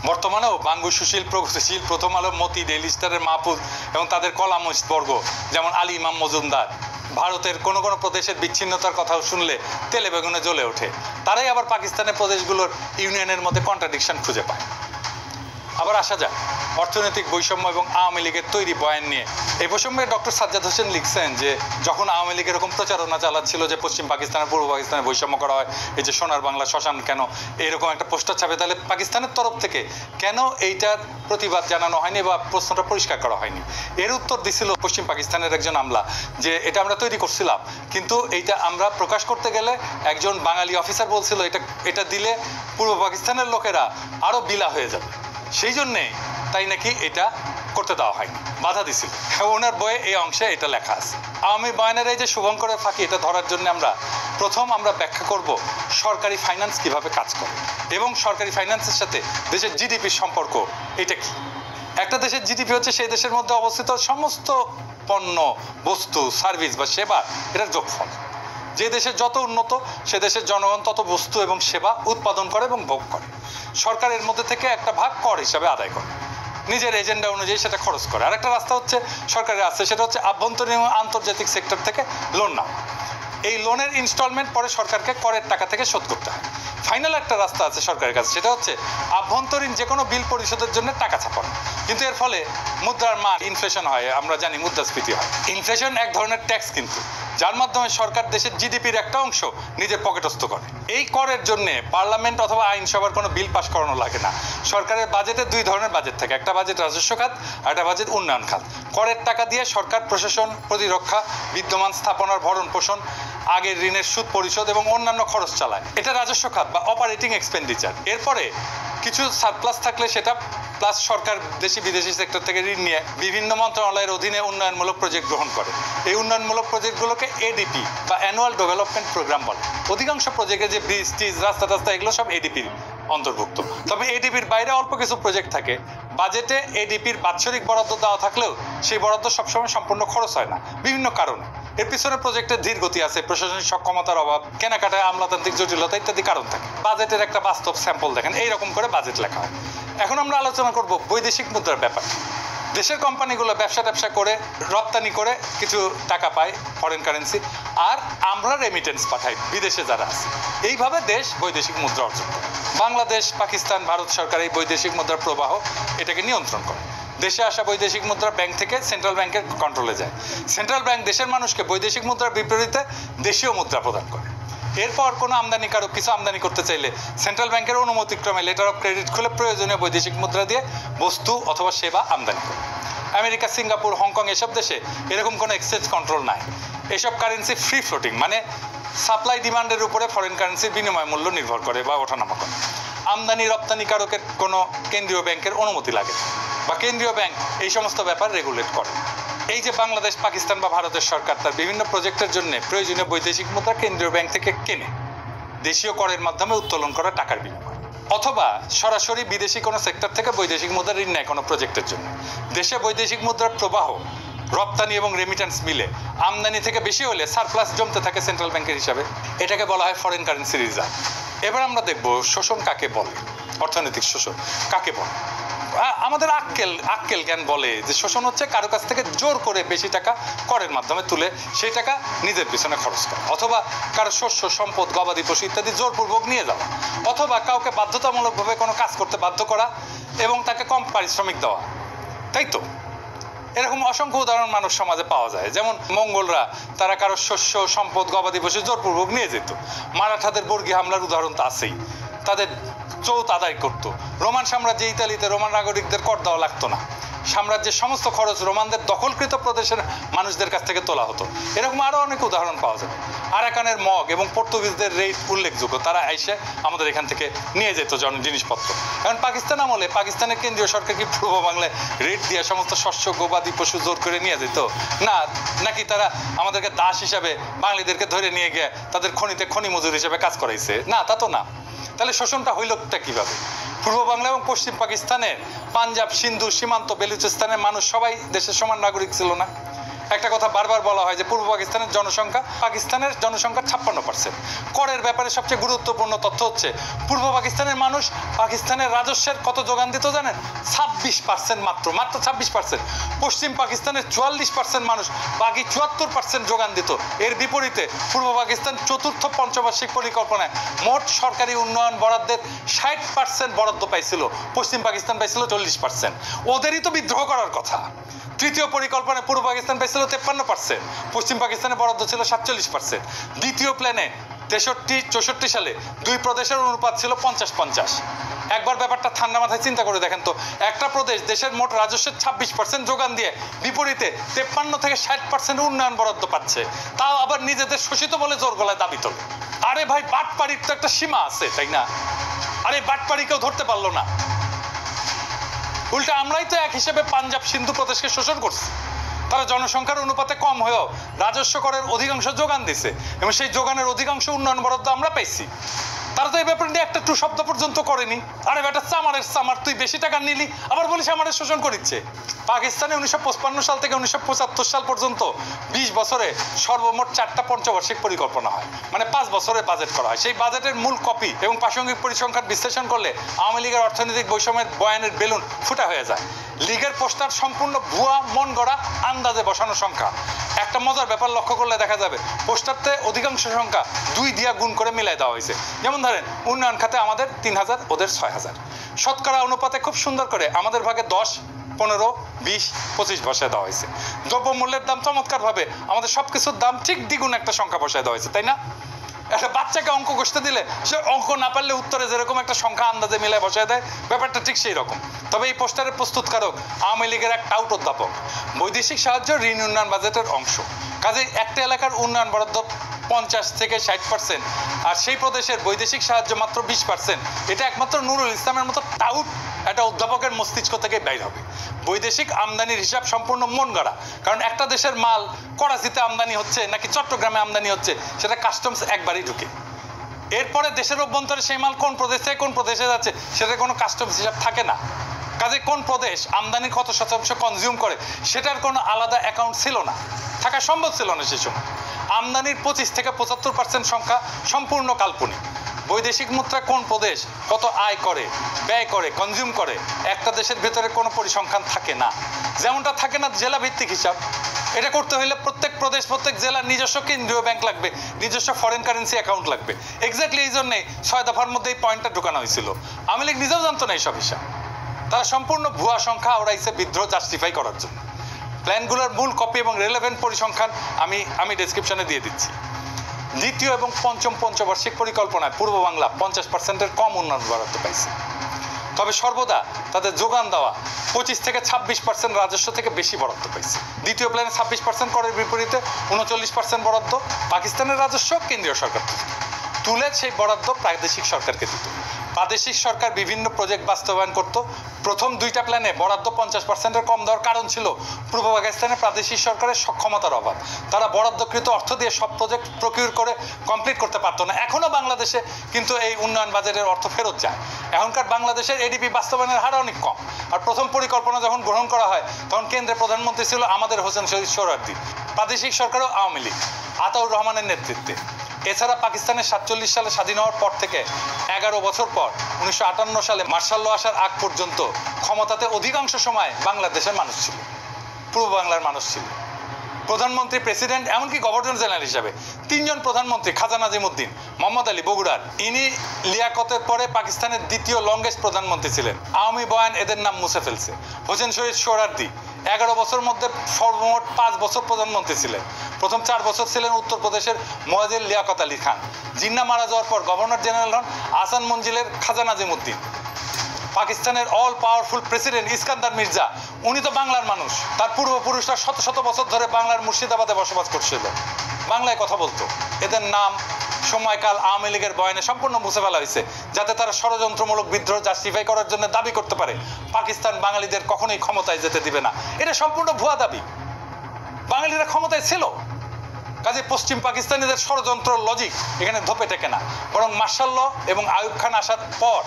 বর্তমানেও বাঙ্গু সুশীল, প্রগতিশীল, প্রথম আলো, মতি, ডেইলি স্টারের মাহফুজ এবং তাদের কলামিস্ট বর্গ যেমন আলী ইমাম মজুমদার ভারতের কোনো কোনো প্রদেশের বিচ্ছিন্নতার কথাও শুনলে তেলে বেগুনে জ্বলে ওঠে। তারাই আবার পাকিস্তানের প্রদেশগুলোর ইউনিয়নের মধ্যে কন্ট্রাডিকশন খুঁজে পায়। আবার আসা যাক অর্থনৈতিক বৈষম্য এবং আওয়ামী লীগের তৈরি বয়ান নিয়ে। এই প্রসঙ্গে ডক্টর সাজ্জাদ হোসেন লিখছেন যে যখন আওয়ামী লীগ এরকম প্রচারণা চালাচ্ছিল যে পশ্চিম পাকিস্তানের পূর্ব পাকিস্তানে বৈষম্য করা হয়, এই যে সোনার বাংলা শ্মশান কেন, এরকম একটা পোস্টার ছাপে, তাহলে পাকিস্তানের তরফ থেকে কেন এইটার প্রতিবাদ জানানো হয়নি বা প্রশ্নটা পরিষ্কার করা হয়নি? এর উত্তর দিছিল পশ্চিম পাকিস্তানের একজন আমলা যে এটা আমরা তৈরি করছিলাম, কিন্তু এইটা আমরা প্রকাশ করতে গেলে একজন বাঙালি অফিসার বলছিল এটা দিলে পূর্ব পাকিস্তানের লোকেরা আরও বিলা হয়ে যাবে, সেই জন্যে তাই নাকি এটা করতে দেওয়া হয়নি, বাধা দিছিল। ওনার বইয়ে এই অংশে এটা লেখা আছে। আওয়ামী বয়ানের এই যে শুভঙ্করের ফাঁকি, এটা ধরার জন্য আমরা ব্যাখ্যা করব সরকারি ফাইন্যান্স কিভাবে কাজ করে এবং সরকারি ফাইন্যান্সের সাথে দেশের জিডিপির সম্পর্ক এটা কি। একটা দেশের জিডিপি হচ্ছে সেই দেশের মধ্যে অবস্থিত সমস্ত পণ্য, বস্তু, সার্ভিস বা সেবা, এটার যোগফল। যে দেশের যত উন্নত সে দেশের জনগণ তত বস্তু এবং সেবা উৎপাদন করে এবং ভোগ করে। সরকারের মধ্যে থেকে একটা ভাগ কর হিসাবে আদায় করে, নিজের এজেন্ডা অনুযায়ী সেটা খরচ করে। আর একটা রাস্তা হচ্ছে সরকারের আছে, সেটা হচ্ছে আভ্যন্তরীণ এবং আন্তর্জাতিক সেক্টর থেকে লোন নেওয়া। এই লোনের ইনস্টলমেন্ট পরে সরকারকে করের টাকা থেকে শোধ করতে হয়। ফাইনাল একটা রাস্তা আছে সরকারের কাছে, সেটা হচ্ছে আভ্যন্তরীণ যে কোনো বিল পরিশোধের জন্য টাকা ছাপানো। কিন্তু এর ফলে মুদ্রার মান ইনফ্লেশন হয়, আমরা জানি মুদ্রাস্ফীতি হয়। ইনফ্লেশন এক ধরনের ট্যাক্স কিন্তু, যার মাধ্যমে সরকার দেশের জিডিপির একটা অংশ নিজের পকেটস্থ করে। এই করের জন্য পার্লামেন্ট অথবা আইনসভার কোনো বিল পাস করানো লাগে না। সরকারের বাজেটে দুই ধরনের বাজেট থাকে, একটা বাজেট রাজস্ব খাত আর একটা বাজেট উন্নয়ন খাত। করের টাকা দিয়ে সরকার প্রশাসন, প্রতিরক্ষা, বিদ্যমান স্থাপনার ভরণ পোষণ, আগের ঋণের সুদ পরিশোধ এবং অন্যান্য খরচ চালায়। এটা রাজস্ব খাত বা অপারেটিং এক্সপেন্ডিচার। এরপরে কিছু সারপ্লাস থাকলে সেটা প্লাস সরকার দেশি বিদেশি সেক্টর থেকে ঋণ নিয়ে বিভিন্ন মন্ত্রণালয়ের অধীনে উন্নয়নমূলক প্রজেক্ট গ্রহণ করে। এই উন্নয়নমূলক প্রজেক্টগুলোকে এডিপি বা অ্যানুয়াল ডেভেলপমেন্ট প্রোগ্রাম বলে। অধিকাংশ প্রজেক্টে যে ব্রিজ টিজ, রাস্তা টাস্তা, এগুলো সব এডিপির অন্তর্ভুক্ত। তবে এডিপির বাইরে অল্প কিছু প্রজেক্ট থাকে। বাজেটে এডিপির বাৎসরিক বরাদ্দ দেওয়া থাকলেও সেই বরাদ্দ সবসময় সম্পূর্ণ খরচ হয় না বিভিন্ন কারণে। এর পিছনে প্রজেক্টের ধীর গতি আছে, প্রশাসনিক সক্ষমতার অভাব, কেনাকাটায় আমলাতান্ত্রিক জটিলতা ইত্যাদি কারণ থাকে। বাজেটের একটা বাস্তব স্যাম্পল দেখেন, এইরকম করে বাজেট লেখা হয়। এখন আমরা আলোচনা করব বৈদেশিক মুদ্রার ব্যাপার। দেশের কোম্পানিগুলো ব্যবসা করে রপ্তানি করে কিছু টাকা পায় ফরেন কারেন্সি, আর আমরা রেমিটেন্স পাঠাই বিদেশে যারা আছে। এইভাবে দেশ বৈদেশিক মুদ্রা অর্জন করে। বাংলাদেশ, পাকিস্তান, ভারত সরকার এই বৈদেশিক মুদ্রার প্রবাহ এটাকে নিয়ন্ত্রণ করে। দেশে আসা বৈদেশিক মুদ্রা ব্যাংক থেকে সেন্ট্রাল ব্যাংকের কন্ট্রোলে যায়। সেন্ট্রাল ব্যাংক দেশের মানুষকে বৈদেশিক মুদ্রার বিপরীতে দেশীয় মুদ্রা প্রদান করে। এরপর কোনো আমদানিকারক কিছু আমদানি করতে চাইলে সেন্ট্রাল ব্যাংকের অনুমতিক্রমে লেটার অফ ক্রেডিট খুলে প্রয়োজনীয় বৈদেশিক মুদ্রা দিয়ে বস্তু অথবা সেবা আমদানি করে। আমেরিকা, সিঙ্গাপুর, হংকং এসব দেশে এরকম কোনো এক্সচেঞ্জ কন্ট্রোল নাই। এসব কারেন্সি ফ্রি ফ্লোটিং, মানে সাপ্লাই ডিমান্ডের উপরে ফরেন কারেন্সির বিনিময় মূল্য নির্ভর করে বা ওঠানামা করে। আমদানি রপ্তানিকারকের কোনো কেন্দ্রীয় ব্যাংকের অনুমতি লাগে বা কেন্দ্রীয় ব্যাংক এই সমস্ত ব্যাপার রেগুলেট করে। এই যে বাংলাদেশ, পাকিস্তান বা ভারতের সরকার তার বিভিন্ন প্রজেক্টের জন্য প্রয়োজনীয় বৈদেশিক মুদ্রা কেন্দ্রীয় ব্যাংক থেকে কেনে দেশীয় করের মাধ্যমে উত্তোলন করা টাকার বিনিময়, অথবা সরাসরি বিদেশি কোনো সেক্টর থেকে বৈদেশিক মুদ্রা ঋণ নেয় কোনো প্রজেক্টের জন্য। দেশে বৈদেশিক মুদ্রার প্রবাহ রপ্তানি এবং রেমিটেন্স মিলে আমদানি থেকে বেশি হলে সারপ্লাস জমতে থাকে সেন্ট্রাল ব্যাংকের হিসাবে। এটাকে বলা হয় ফরেন কারেন্সি রিজার্ভ। এবার আমরা দেখব শোষণ কাকে বলে, অর্থনৈতিক শোষণ কাকে বলে। আমাদের আক্কেল জ্ঞান বলে যে শোষণ হচ্ছে কারো কাছ থেকে জোর করে বেশি টাকা করের মাধ্যমে তুলে সেই টাকা নিজের পিছনে খরচ করা, অথবা কারো শস্য, সম্পদ, গবাদি পশু ইত্যাদি জোরপূর্বক নিয়ে যাওয়া, অথবা কাউকে বাধ্যতামূলকভাবে কোনো কাজ করতে বাধ্য করা এবং তাকে কম পারিশ্রমিক দেওয়া। তাই তো এরকম অসংখ্য উদাহরণ মানব সমাজে পাওয়া যায়। যেমন মঙ্গলরা তারা কারো শস্য, সম্পদ, গবাদি পশু জোরপূর্বক নিয়ে যেত। মারাঠাদের বর্গী হামলার উদাহরণ তো আছেই, তাদের চৌত আদায় করতো। রোমান সাম্রাজ্যে ইতালিতে রোমান নাগরিকদের কর দেওয়া লাগতো না। সাম্রাজ্যের সমস্ত খরচ রোমানদের দখলকৃত প্রদেশের মানুষদের কাছ থেকে তোলা হতো। এরকম আরও অনেক উদাহরণ পাওয়া যাবে। আরাকানের মগ এবং পর্তুগিজদের রেট উল্লেখযোগ্য, তারা এসে আমাদের এখান থেকে নিয়ে যেত জিনিসপত্র। কারণ পাকিস্তান আমলে পাকিস্তানের কেন্দ্রীয় সরকার কি পূর্ব বাংলায় রেট দিয়ে সমস্ত শস্য, গবাদি পশু জোর করে নিয়ে যেত না? নাকি তারা আমাদেরকে দাস হিসাবে বাঙালিদেরকে ধরে নিয়ে গিয়ে তাদের খনিতে খনি মজুর হিসেবে কাজ করাইছে? না, তা তো না। তাহলে শোষণটা হইলটা কিভাবে? পূর্ব বাংলা এবং পশ্চিম পাকিস্তানের, পাঞ্জাব, সিন্ধু, সীমান্ত, বেলুচিস্তানের মানুষ সবাই দেশের সমান নাগরিক ছিল না। একটা কথা বারবার বলা হয় যে পূর্ব পাকিস্তানের জনসংখ্যা পাকিস্তানের জনসংখ্যার 56%। করের ব্যাপারে সবচেয়ে গুরুত্বপূর্ণ তথ্য হচ্ছে পূর্ব পাকিস্তানের মানুষ পাকিস্তানের রাজস্বের কত যোগান দিত জানেন? 26%, মাত্র 26%। পশ্চিম পাকিস্তানের 44% মানুষ বাকি 74% যোগান দিত। এর বিপরীতে পূর্ব পাকিস্তান চতুর্থ পঞ্চবার্ষিক পরিকল্পনায় মোট সরকারি উন্নয়ন বরাদ্দের 60% বরাদ্দ পাইছিল, পশ্চিম পাকিস্তান পাইছিল 40%। ওদেরই তো বিদ্রোহ করার কথা। তৃতীয় পরিকল্পনায় পূর্ব পাকিস্তান পাইছিল 53%, পশ্চিম পাকিস্তানের বরাদ্দ ছিল 47%। দ্বিতীয় প্ল্যানে 63-64 সালে দুই প্রদেশের অনুপাত ছিল 50-50। একবার ব্যাপারটা ঠান্ডা মাথায় চিন্তা করে দেখেন তো, একটা প্রদেশ দেশের মোট রাজস্বের 26% যোগান দিয়ে বিপরীতে 53 থেকে 60% উন্নয়ন বরাদ্দ পাচ্ছে, তাও আবার নিজেদের শোষিত বলে জোর গলায় দাবি তোলে। আরে ভাই, বাটপাড়ির তো একটা সীমা আছে, তাই না? আরে বাটপাড়ি কেউ ধরতে পারলো না। উল্টা আমরাই তো এক হিসেবে পাঞ্জাব, সিন্ধু প্রদেশকে শোষণ করছি। তারা জনসংখ্যার অনুপাতে কম হয়েও রাজস্ব করের অধিকাংশ যোগান দিছে এবং সেই যোগানের অধিকাংশ উন্নয়ন বরাদ্দ আমরা পাইছি। তারা তো এই ব্যাপারে নিয়ে একটা টু শব্দ পর্যন্ত করেনি। আরে বেটা, চামারের চামার, তুই বেশি টাকা নিলি আবার বলিস আমাদের শোষণ করিচ্ছে। পাকিস্তানে 1955 সাল থেকে 1975 সাল পর্যন্ত 20 বছরে সর্বমোট 4টা পঞ্চবার্ষিক পরিকল্পনা হয়, মানে 5 বছরের বাজেট করা হয়। সেই বাজেটের মূল কপি এবং প্রাসঙ্গিক পরিসংখ্যান বিশ্লেষণ করলে আওয়ামী লীগের অর্থনৈতিক বৈষম্যের বয়ানের বেলুন ফুটা হয়ে যায়। লীগের পোস্টার সম্পূর্ণ ভুয়া, মন গড়া, আন্দাজে বসানো সংখ্যা। একটা মজার ব্যাপার লক্ষ্য করলে দেখা যাবে পোস্টারতে অধিকাংশ সংখ্যা 2 দিয়া গুণ করে মিলাই দেওয়া হয়েছে। যেমন ধরেন, উন্নয়ন খাতে আমাদের 3000, ওদের 6000। শতকরা অনুপাতে খুব সুন্দর করে আমাদের ভাগে 10, 15, 20, 25 বসায় দেওয়া হয়েছে। দ্রব্যমূল্যের দাম চমৎকারভাবে আমাদের সবকিছুর দাম ঠিক দ্বিগুণ একটা সংখ্যা বসায় দেওয়া হয়েছে, তাই না? একটা বাচ্চাকে অঙ্ক কষতে দিলে সে অঙ্ক না পারলে উত্তরে যেরকম একটা সংখ্যা আন্দাজে মিলায় বসায় দেয়, ব্যাপারটা ঠিক সেই রকম। তবে এই পোস্টারের প্রস্তুতকারক আওয়ামী লীগের এক টাউট অধ্যাপক। বৈদেশিক সাহায্য ঋণ উন্নয়ন বাজেটের অংশ, কাজে একটা এলাকার উন্নয়ন বরাদ্দ 50 থেকে 60%, আর সেই প্রদেশের বৈদেশিক সাহায্য মাত্র 20%। এটা একমাত্র নুরুল ইসলামের মতো টাউট একটা অধ্যাপকের মস্তিষ্ক থেকে বাইর হবে। বৈদেশিক আমদানির হিসাব সম্পূর্ণ মন গড়া, কারণ একটা দেশের মাল করাচিতে আমদানি হচ্ছে নাকি চট্টগ্রামে আমদানি হচ্ছে সেটা কাস্টমস একবারই ঢুকে। এরপরে দেশের অভ্যন্তরে সেই মাল কোন প্রদেশ থেকে কোন প্রদেশে যাচ্ছে সেটা কোনো কাস্টমস হিসাব থাকে না। কাজে কোন প্রদেশ আমদানির কত শতাংশ কনজিউম করে সেটার কোনো আলাদা অ্যাকাউন্ট ছিল না, থাকা সম্ভব ছিল না সে সময়। আমদানির 25 থেকে 75% সংখ্যা সম্পূর্ণ কাল্পনিক। বৈদেশিক মুদ্রা কোন প্রদেশ কত আয় করে, ব্যয় করে, কনজিউম করে, একটা দেশের ভেতরে কোনো পরিসংখ্যান থাকে না। যেমনটা থাকে না জেলা ভিত্তিক হিসাব। এটা করতে হলে প্রত্যেক প্রদেশ, প্রত্যেক জেলার নিজস্ব কেন্দ্রীয় ব্যাংক লাগবে, নিজস্ব ফরেন কারেন্সি অ্যাকাউন্ট লাগবে। এক্স্যাক্টলি এই জন্যেই 6 দফার মধ্যে এই পয়েন্টটা ঢুকানো হয়েছিল। আওয়ামী লীগ নিজেও জানতো না এইসব হিসাব। তারা সম্পূর্ণ ভুয়া সংখ্যা ওরাইছে বিদ্রোহ জাস্টিফাই করার জন্য। প্ল্যানগুলোর মূল কপি এবং রেলেভেন্ট পরিসংখ্যান আমি ডেসক্রিপশনে দিয়ে দিচ্ছি। দ্বিতীয় এবং পঞ্চম পঞ্চবার্ষিক পরিকল্পনায় পূর্ব বাংলা 50%-এর কম উন্নয়ন বরাদ্দ পাইছে। তবে সর্বদা তাদের যোগান দেওয়া 25 থেকে 26% রাজস্ব থেকে বেশি বরাদ্দ পাইছে। দ্বিতীয় প্ল্যানে 26% করের বিপরীতে 39% বরাদ্দ পাকিস্তানের রাজস্ব কেন্দ্রীয় সরকার তুলে সেই বরাদ্দ প্রাদেশিক সরকারকে দিত। প্রাদেশিক সরকার বিভিন্ন প্রজেক্ট বাস্তবায়ন করত। প্রথম 2টা প্ল্যানে বরাদ্দ 50%-এর কম দেওয়ার কারণ ছিল পূর্ব পাকিস্তানের প্রাদেশিক সরকারের সক্ষমতার অভাব। তারা বরাদ্দকৃত অর্থ দিয়ে সব প্রজেক্ট প্রকিউর করে কমপ্লিট করতে পারতো না। এখনও বাংলাদেশে কিন্তু এই উন্নয়ন বাজেটের অর্থ ফেরত যায়। এখনকার বাংলাদেশের এডিপি বাস্তবায়নের হার অনেক কম। আর প্রথম পরিকল্পনা যখন গ্রহণ করা হয় তখন কেন্দ্রের প্রধানমন্ত্রী ছিল আমাদের হোসেন শহীদ সোহরাওয়ার্দী, প্রাদেশিক সরকারও আওয়ামী লীগ আতাউর রহমানের নেতৃত্বে। এছাড়া পাকিস্তানের 47 সালে স্বাধীন হওয়ার পর থেকে 11 বছর পর 1958 সালে মার্শাল ল আসার আগ পর্যন্ত ক্ষমতাতে অধিকাংশ সময় বাংলাদেশের মানুষ ছিল, পূর্ব বাংলার মানুষ ছিল। প্রধানমন্ত্রী, প্রেসিডেন্ট, এমনকি গভর্নর জেনারেল হিসাবে 3 জন প্রধানমন্ত্রী, খাজা নাজিমুদ্দিন, মোহাম্মদ আলী বগুড়ার, ইনি লিয়াকতের পরে পাকিস্তানের দ্বিতীয় লংগেস্ট প্রধানমন্ত্রী ছিলেন। আওয়ামী বয়ান এদের নাম মুছে ফেলছে। হোসেন শহীদ সোহরাওয়ার্দী 11 বছর মধ্যে সর্বমোট 5 বছর প্রধানমন্ত্রী ছিলেন। প্রথম 4 বছর ছিলেন উত্তরপ্রদেশের মুয়াজ্জির লিয়াকত আলী খান। জিন্না মারা যাওয়ার পর গভর্নর জেনারেল হন আহসান মঞ্জিলের খাজা নাজিমুদ্দিন। পাকিস্তানের all powerful president Iskander Mirza, উনি তো বাংলার মানুষ। তার পূর্বপুরুষরা শত শত বছর ধরে বাংলার মুর্শিদাবাদে বসবাস করছিল, বাংলায় কথা বলতো। এদের নাম সময়কাল আওয়ামী লীগের বয়ানে সম্পূর্ণ মুছে ফেলা হয়েছে, যাতে তারা ষড়যন্ত্রমূলক বিদ্রোহ জাস্টিফাই করার জন্য দাবি করতে পারে পাকিস্তান বাঙালিদের কখনোই ক্ষমতায় যেতে দিবে না। এটা সম্পূর্ণ ভুয়া দাবি। বাঙালিরা ক্ষমতায় ছিল, কাজে পশ্চিম পাকিস্তানিদের ষড়যন্ত্র লজিক এখানে ধোপে টেকে না। বরং মার্শাল ল এবং আইয়ুব খান আসার পর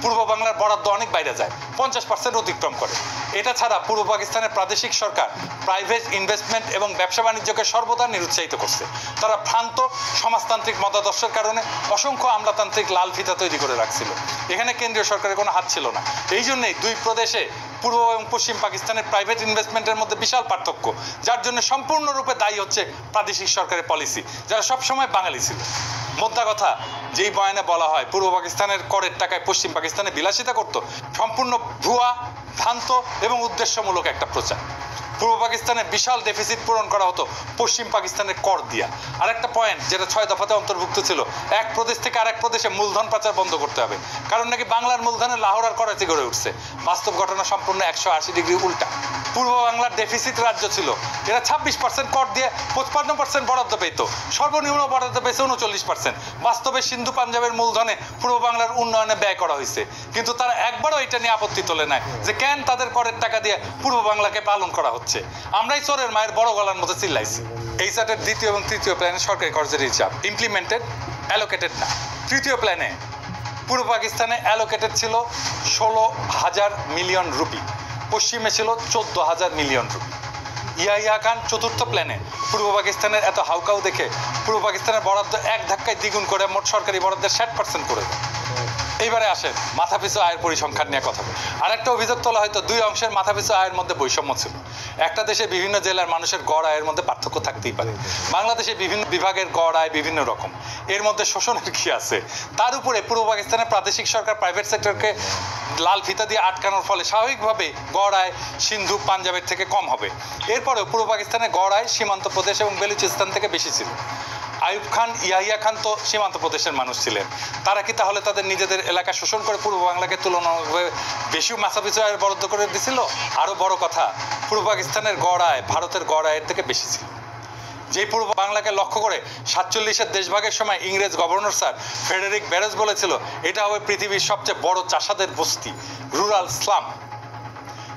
পূর্ব বাংলার বরাদ্দ অনেক বাইরে যায়, 50% অতিক্রম করে। এটা ছাড়া পূর্ব পাকিস্তানের প্রাদেশিক সরকার প্রাইভেট ইনভেস্টমেন্ট এবং ব্যবসা বাণিজ্যকে সর্বদা নিরুৎসাহিত করছে। তারা ভ্রান্ত সমাজতান্ত্রিক মতাদর্শের কারণে অসংখ্য আমলাতান্ত্রিক লাল ফিতা তৈরি করে রাখছিল। এখানে কেন্দ্রীয় সরকারের কোনো হাত ছিল না। এই জন্যই 2 প্রদেশে পূর্ব এবং পশ্চিম পাকিস্তানের প্রাইভেট ইনভেস্টমেন্টের মধ্যে বিশাল পার্থক্য, যার জন্য সম্পূর্ণরূপে দায়ী হচ্ছে প্রাদেশিক সরকারের পলিসি, যারা সবসময় বাঙালি ছিল। মোদ্দা কথা, যেই বয়ানে বলা হয় পূর্ব পাকিস্তানের করের টাকায় পশ্চিম পাকিস্তানে বিলাসিতা করত, সম্পূর্ণ ভুয়া, ভ্রান্ত এবং উদ্দেশ্যমূলক একটা প্রচার। পূর্ব পাকিস্তানের বিশাল ডেফিসিট পূরণ করা হতো পশ্চিম পাকিস্তানের কর দিয়া। আর একটা পয়েন্ট যেটা 6 দফাতে অন্তর্ভুক্ত ছিল, এক প্রদেশ থেকে আরেক প্রদেশে মূলধন পাচার বন্ধ করতে হবে, কারণ নাকি বাংলার মূলধনে লাহোর আর করাচি গড়ে উঠছে। বাস্তব ঘটনা সম্পূর্ণ 180 ডিগ্রি উল্টা। পূর্ব বাংলার ডেফিসিট রাজ্য ছিল, এরা 26% কর দিয়ে 55% বরাদ্দ পেত, সর্বনিম্ন বরাদ্দ পেয়েছে 39%। বাস্তবে সিন্ধু পাঞ্জাবের মূলধনে পূর্ব বাংলার উন্নয়নে ব্যয় করা হয়েছে, কিন্তু তারা একবারও এটা নিয়ে আপত্তি তোলে নাই যে কেন তাদের করের টাকা দিয়ে পূর্ব বাংলাকে পালন করা হচ্ছে। আমরাই চোরের মায়ের বড় গলার মতো চিল্লাইছি। এই চার্টের দ্বিতীয় এবং তৃতীয় প্ল্যানে সরকারি খরচের হিসাব ইমপ্লিমেন্টেড, অ্যালোকেটেড না। তৃতীয় প্ল্যানে পূর্ব পাকিস্তানে অ্যালোকেটেড ছিল 16,000 মিলিয়ন রুপি, পশ্চিমে ছিল 14,000 মিলিয়ন রুপি। ইয়াহিয়া খান চতুর্থ প্ল্যানে পূর্ব পাকিস্তানের এত হাউকাউ দেখে পূর্ব পাকিস্তানের বরাদ্দ এক ধাক্কায় দ্বিগুণ করে মোট সরকারি বরাদ্দের 60% করে দেয়। এইবারে আসেন মাথাপিছু আয়ের পরিসংখ্যান নিয়ে কথা বলি। আরেকটা অভিযোগ তোলা হয়তো 2 অংশের মাথাপিছু আয়ের মধ্যে বৈষম্য ছিল। একটা দেশে বিভিন্ন জেলার মানুষের গড় আয়ের মধ্যে পার্থক্য থাকতেই পারে। বাংলাদেশে বিভিন্ন বিভাগের গড় আয় বিভিন্ন রকম, এর মধ্যে শোষণের কি আছে? তার উপরে পূর্ব পাকিস্তানের প্রাদেশিক সরকার প্রাইভেট সেক্টরকে লাল ফিতা দিয়ে আটকানোর ফলে স্বাভাবিকভাবে গড় আয় সিন্ধু পাঞ্জাবের থেকে কম হবে। এরপরেও পূর্ব পাকিস্তানের গড় আয় সীমান্ত প্রদেশ এবং বেলুচিস্তান থেকে বেশি ছিল। আইয়ুব খান, ইয়াহিয়া খান তো সীমান্ত প্রদেশের মানুষ ছিলেন। তারা কি তাহলে তাদের নিজেদের এলাকা শোষণ করে পূর্ব বাংলাকে তুলনামূলকভাবে বেশি মাথাপিছু আয়ের বরাদ্দ করে দিছিল? আরও বড় কথা, পূর্ব পাকিস্তানের গড় আয় ভারতের গড় আয়ের থেকে বেশি ছিল। যেই পূর্ব বাংলাকে লক্ষ্য করে 47-এর দেশভাগের সময় ইংরেজ গভর্নর স্যার ফ্রেডেরিক ব্যারেজ বলেছিল এটা হবে পৃথিবীর সবচেয়ে বড় চাষাদের বস্তি, রুরাল স্লাম।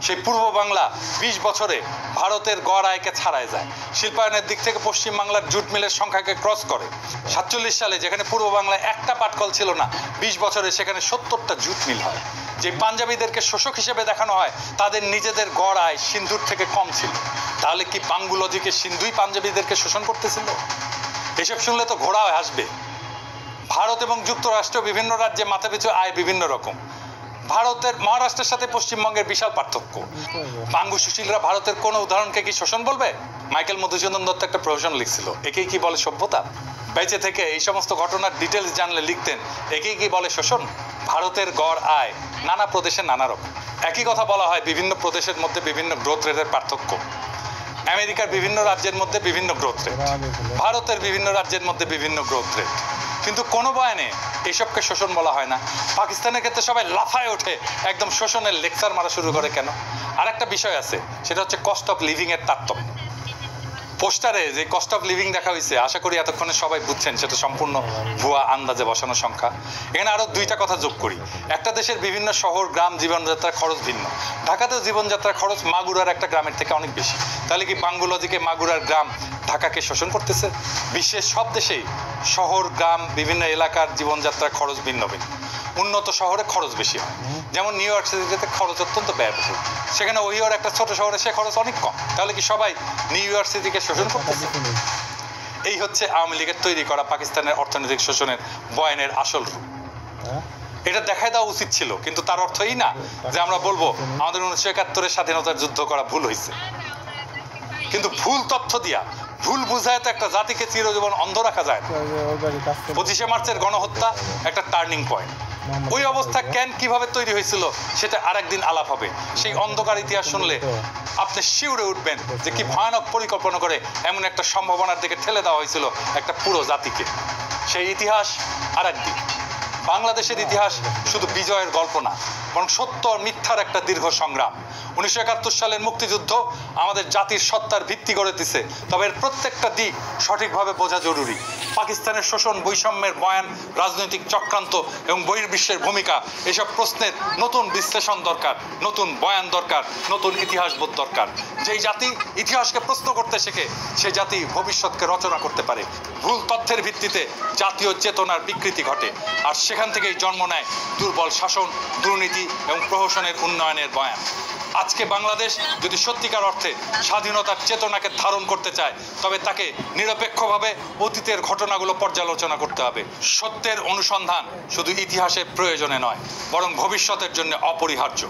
সেই পূর্ব বাংলা 20 বছরে ভারতের গড় আয়কে ছাড়ায় যায়। শিল্পায়নের দিক থেকে পশ্চিম বাংলার জুট মিলের সংখ্যাকে ক্রস করে। 47 সালে যেখানে পূর্ব বাংলায় একটা পাটকল ছিল না, 20 বছরে সেখানে 70টা জুট মিল হয়। যে পাঞ্জাবিদেরকে শোষক হিসেবে দেখানো হয়, তাদের নিজেদের গড় আয় সিন্ধুর থেকে কম ছিল। তাহলে কি বাঙ্গুলজিকে সিন্ধুই পাঞ্জাবিদেরকে শোষণ করতেছিল? এসব শুনলে তো ঘোড়াও হাসবে। ভারত এবং যুক্তরাষ্ট্র বিভিন্ন রাজ্যে মাথাপিছু আয় বিভিন্ন রকম। ভারতের মহারাষ্ট্রের সাথে পশ্চিমবঙ্গের বিশাল পার্থক্য। বাঙ্গু সুশীলরা ভারতের কোন উদাহরণকে কি শোষণ বলবে? মাইকেল মধুসূদন দত্ত একটা প্রহসন লিখছিল, একেই কি বলে সভ্যতা? বেঁচে থেকে এই সমস্ত ঘটনার ডিটেলস জানলে লিখতেন, একেই কি বলে শোষণ? ভারতের গড় আয় নানা প্রদেশে নানা রকম। একই কথা বলা হয় বিভিন্ন প্রদেশের মধ্যে বিভিন্ন গ্রোথ রেটের পার্থক্য। আমেরিকার বিভিন্ন রাজ্যের মধ্যে বিভিন্ন গ্রোথ রেট, ভারতের বিভিন্ন রাজ্যের মধ্যে বিভিন্ন গ্রোথ রেট, কিন্তু কোনো বয়ানে এসবকে শোষণ বলা হয় না। পাকিস্তানের ক্ষেত্রে সবাই লাফায় ওঠে, একদম শোষণের লেকচার মারা শুরু করে কেন? আর একটা বিষয় আছে, সেটা হচ্ছে কস্ট অফ লিভিং এর তারতম্য। পোস্টারে যে কস্ট অফ লিভিং দেখা হয়েছে, আশা করি এতক্ষণে সবাই বুঝছেন সেটা সম্পূর্ণ ভুয়া আন্দাজে বসানো সংখ্যা। এখানে আরো দুইটা কথা যোগ করি। একটা দেশের বিভিন্ন শহর গ্রাম জীবনযাত্রার খরচ ভিন্ন। ঢাকাতেও জীবনযাত্রার খরচ মাগুরার একটা গ্রামের থেকে অনেক বেশি। তাহলে কি বাঙ্গুলজিকে মাগুরার গ্রাম ঢাকাকে শোষণ করতেছে? বিশ্বের সব দেশেই শহর গ্রাম বিভিন্ন এলাকার জীবনযাত্রার খরচ ভিন্ন ভিন্ন। উন্নত শহরে খরচ বেশি হয়, যেমন নিউ ইয়র্ক সিটিতে খরচ অত্যন্ত ব্যয়বহুল, সেখানে ওইওর একটা ছোট শহরে সে খরচ অনেক কম। তাহলে কি সবাই নিউ ইয়র্ক সিটিকে শোষণ করতেছে? এই হচ্ছে আওয়ামী লীগের তৈরি করা পাকিস্তানের অর্থনৈতিক শোষণের বয়ানের আসল রূপ। এটা দেখাই দেওয়া উচিত ছিল, কিন্তু তার অর্থ এই না যে আমরা বলবো আমাদের 1971-এর স্বাধীনতার যুদ্ধ করা ভুল হয়েছে। কিন্তু ভুল তথ্য দিয়া ভুল বুঝায় তো একটা জাতিকে চিরজীবন অন্ধ রাখা যায় না। 25শে মার্চের গণহত্যা একটা টার্নিং পয়েন্ট। ওই অবস্থা কেন কিভাবে তৈরি হয়েছিল সেটা আরেকদিন আলাপ হবে। সেই অন্ধকার ইতিহাস শুনলে আপনি শিউরে উঠবেন যে কি ভয়ানক পরিকল্পনা করে এমন একটা সম্ভাবনার দিকে ঠেলে দেওয়া হয়েছিল একটা পুরো জাতিকে। সেই ইতিহাস আরেকদিন। বাংলাদেশের ইতিহাস শুধু বিজয়ের গল্প না, বরং সত্য আর মিথ্যার একটা দীর্ঘ সংগ্রাম। 1971 সালের মুক্তিযুদ্ধ আমাদের জাতির সত্তার ভিত্তি গড়ে দিছে, তবে এর প্রত্যেকটা দিক সঠিকভাবে বোঝা জরুরি। পাকিস্তানের শোষণ, বৈষম্যের বয়ান, রাজনৈতিক চক্রান্ত এবং বহির্বিশ্বের ভূমিকা, এসব প্রশ্নের নতুন বিশ্লেষণ দরকার, নতুন বয়ান দরকার, নতুন ইতিহাসবোধ দরকার। যেই জাতি ইতিহাসকে প্রশ্ন করতে শেখে, সেই জাতি ভবিষ্যৎকে রচনা করতে পারে। ভুল তথ্যের ভিত্তিতে জাতীয় চেতনার বিকৃতি ঘটে, আর সেখান থেকেই জন্ম নেয় দুর্বল শাসন, দুর্নীতি এবং প্রহসনের উন্নয়নের বয়ান। আজকে বাংলাদেশ যদি সত্যিকার অর্থে স্বাধীনতার চেতনাকে ধারণ করতে চায়, তবে তাকে নিরপেক্ষভাবে অতীতের ঘটনাগুলো পর্যালোচনা করতে হবে। সত্যের অনুসন্ধান শুধু ইতিহাসের প্রয়োজনে নয়, বরং ভবিষ্যতের জন্য অপরিহার্য।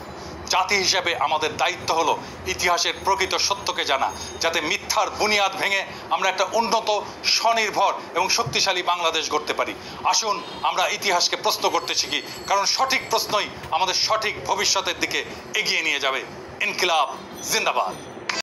জাতি হিসেবে আমাদের দায়িত্ব হলো ইতিহাসের প্রকৃত সত্যকে জানা, যাতে মিথ্যার বুনিয়াদ ভেঙে আমরা একটা উন্নত, স্বনির্ভর এবং শক্তিশালী বাংলাদেশ গড়তে পারি। আসুন আমরা ইতিহাসকে প্রশ্ন করতে শিখি, কারণ সঠিক প্রশ্নই আমাদের সঠিক ভবিষ্যতের দিকে এগিয়ে নিয়ে যাবে। ইনকিলাব জিন্দাবাদ।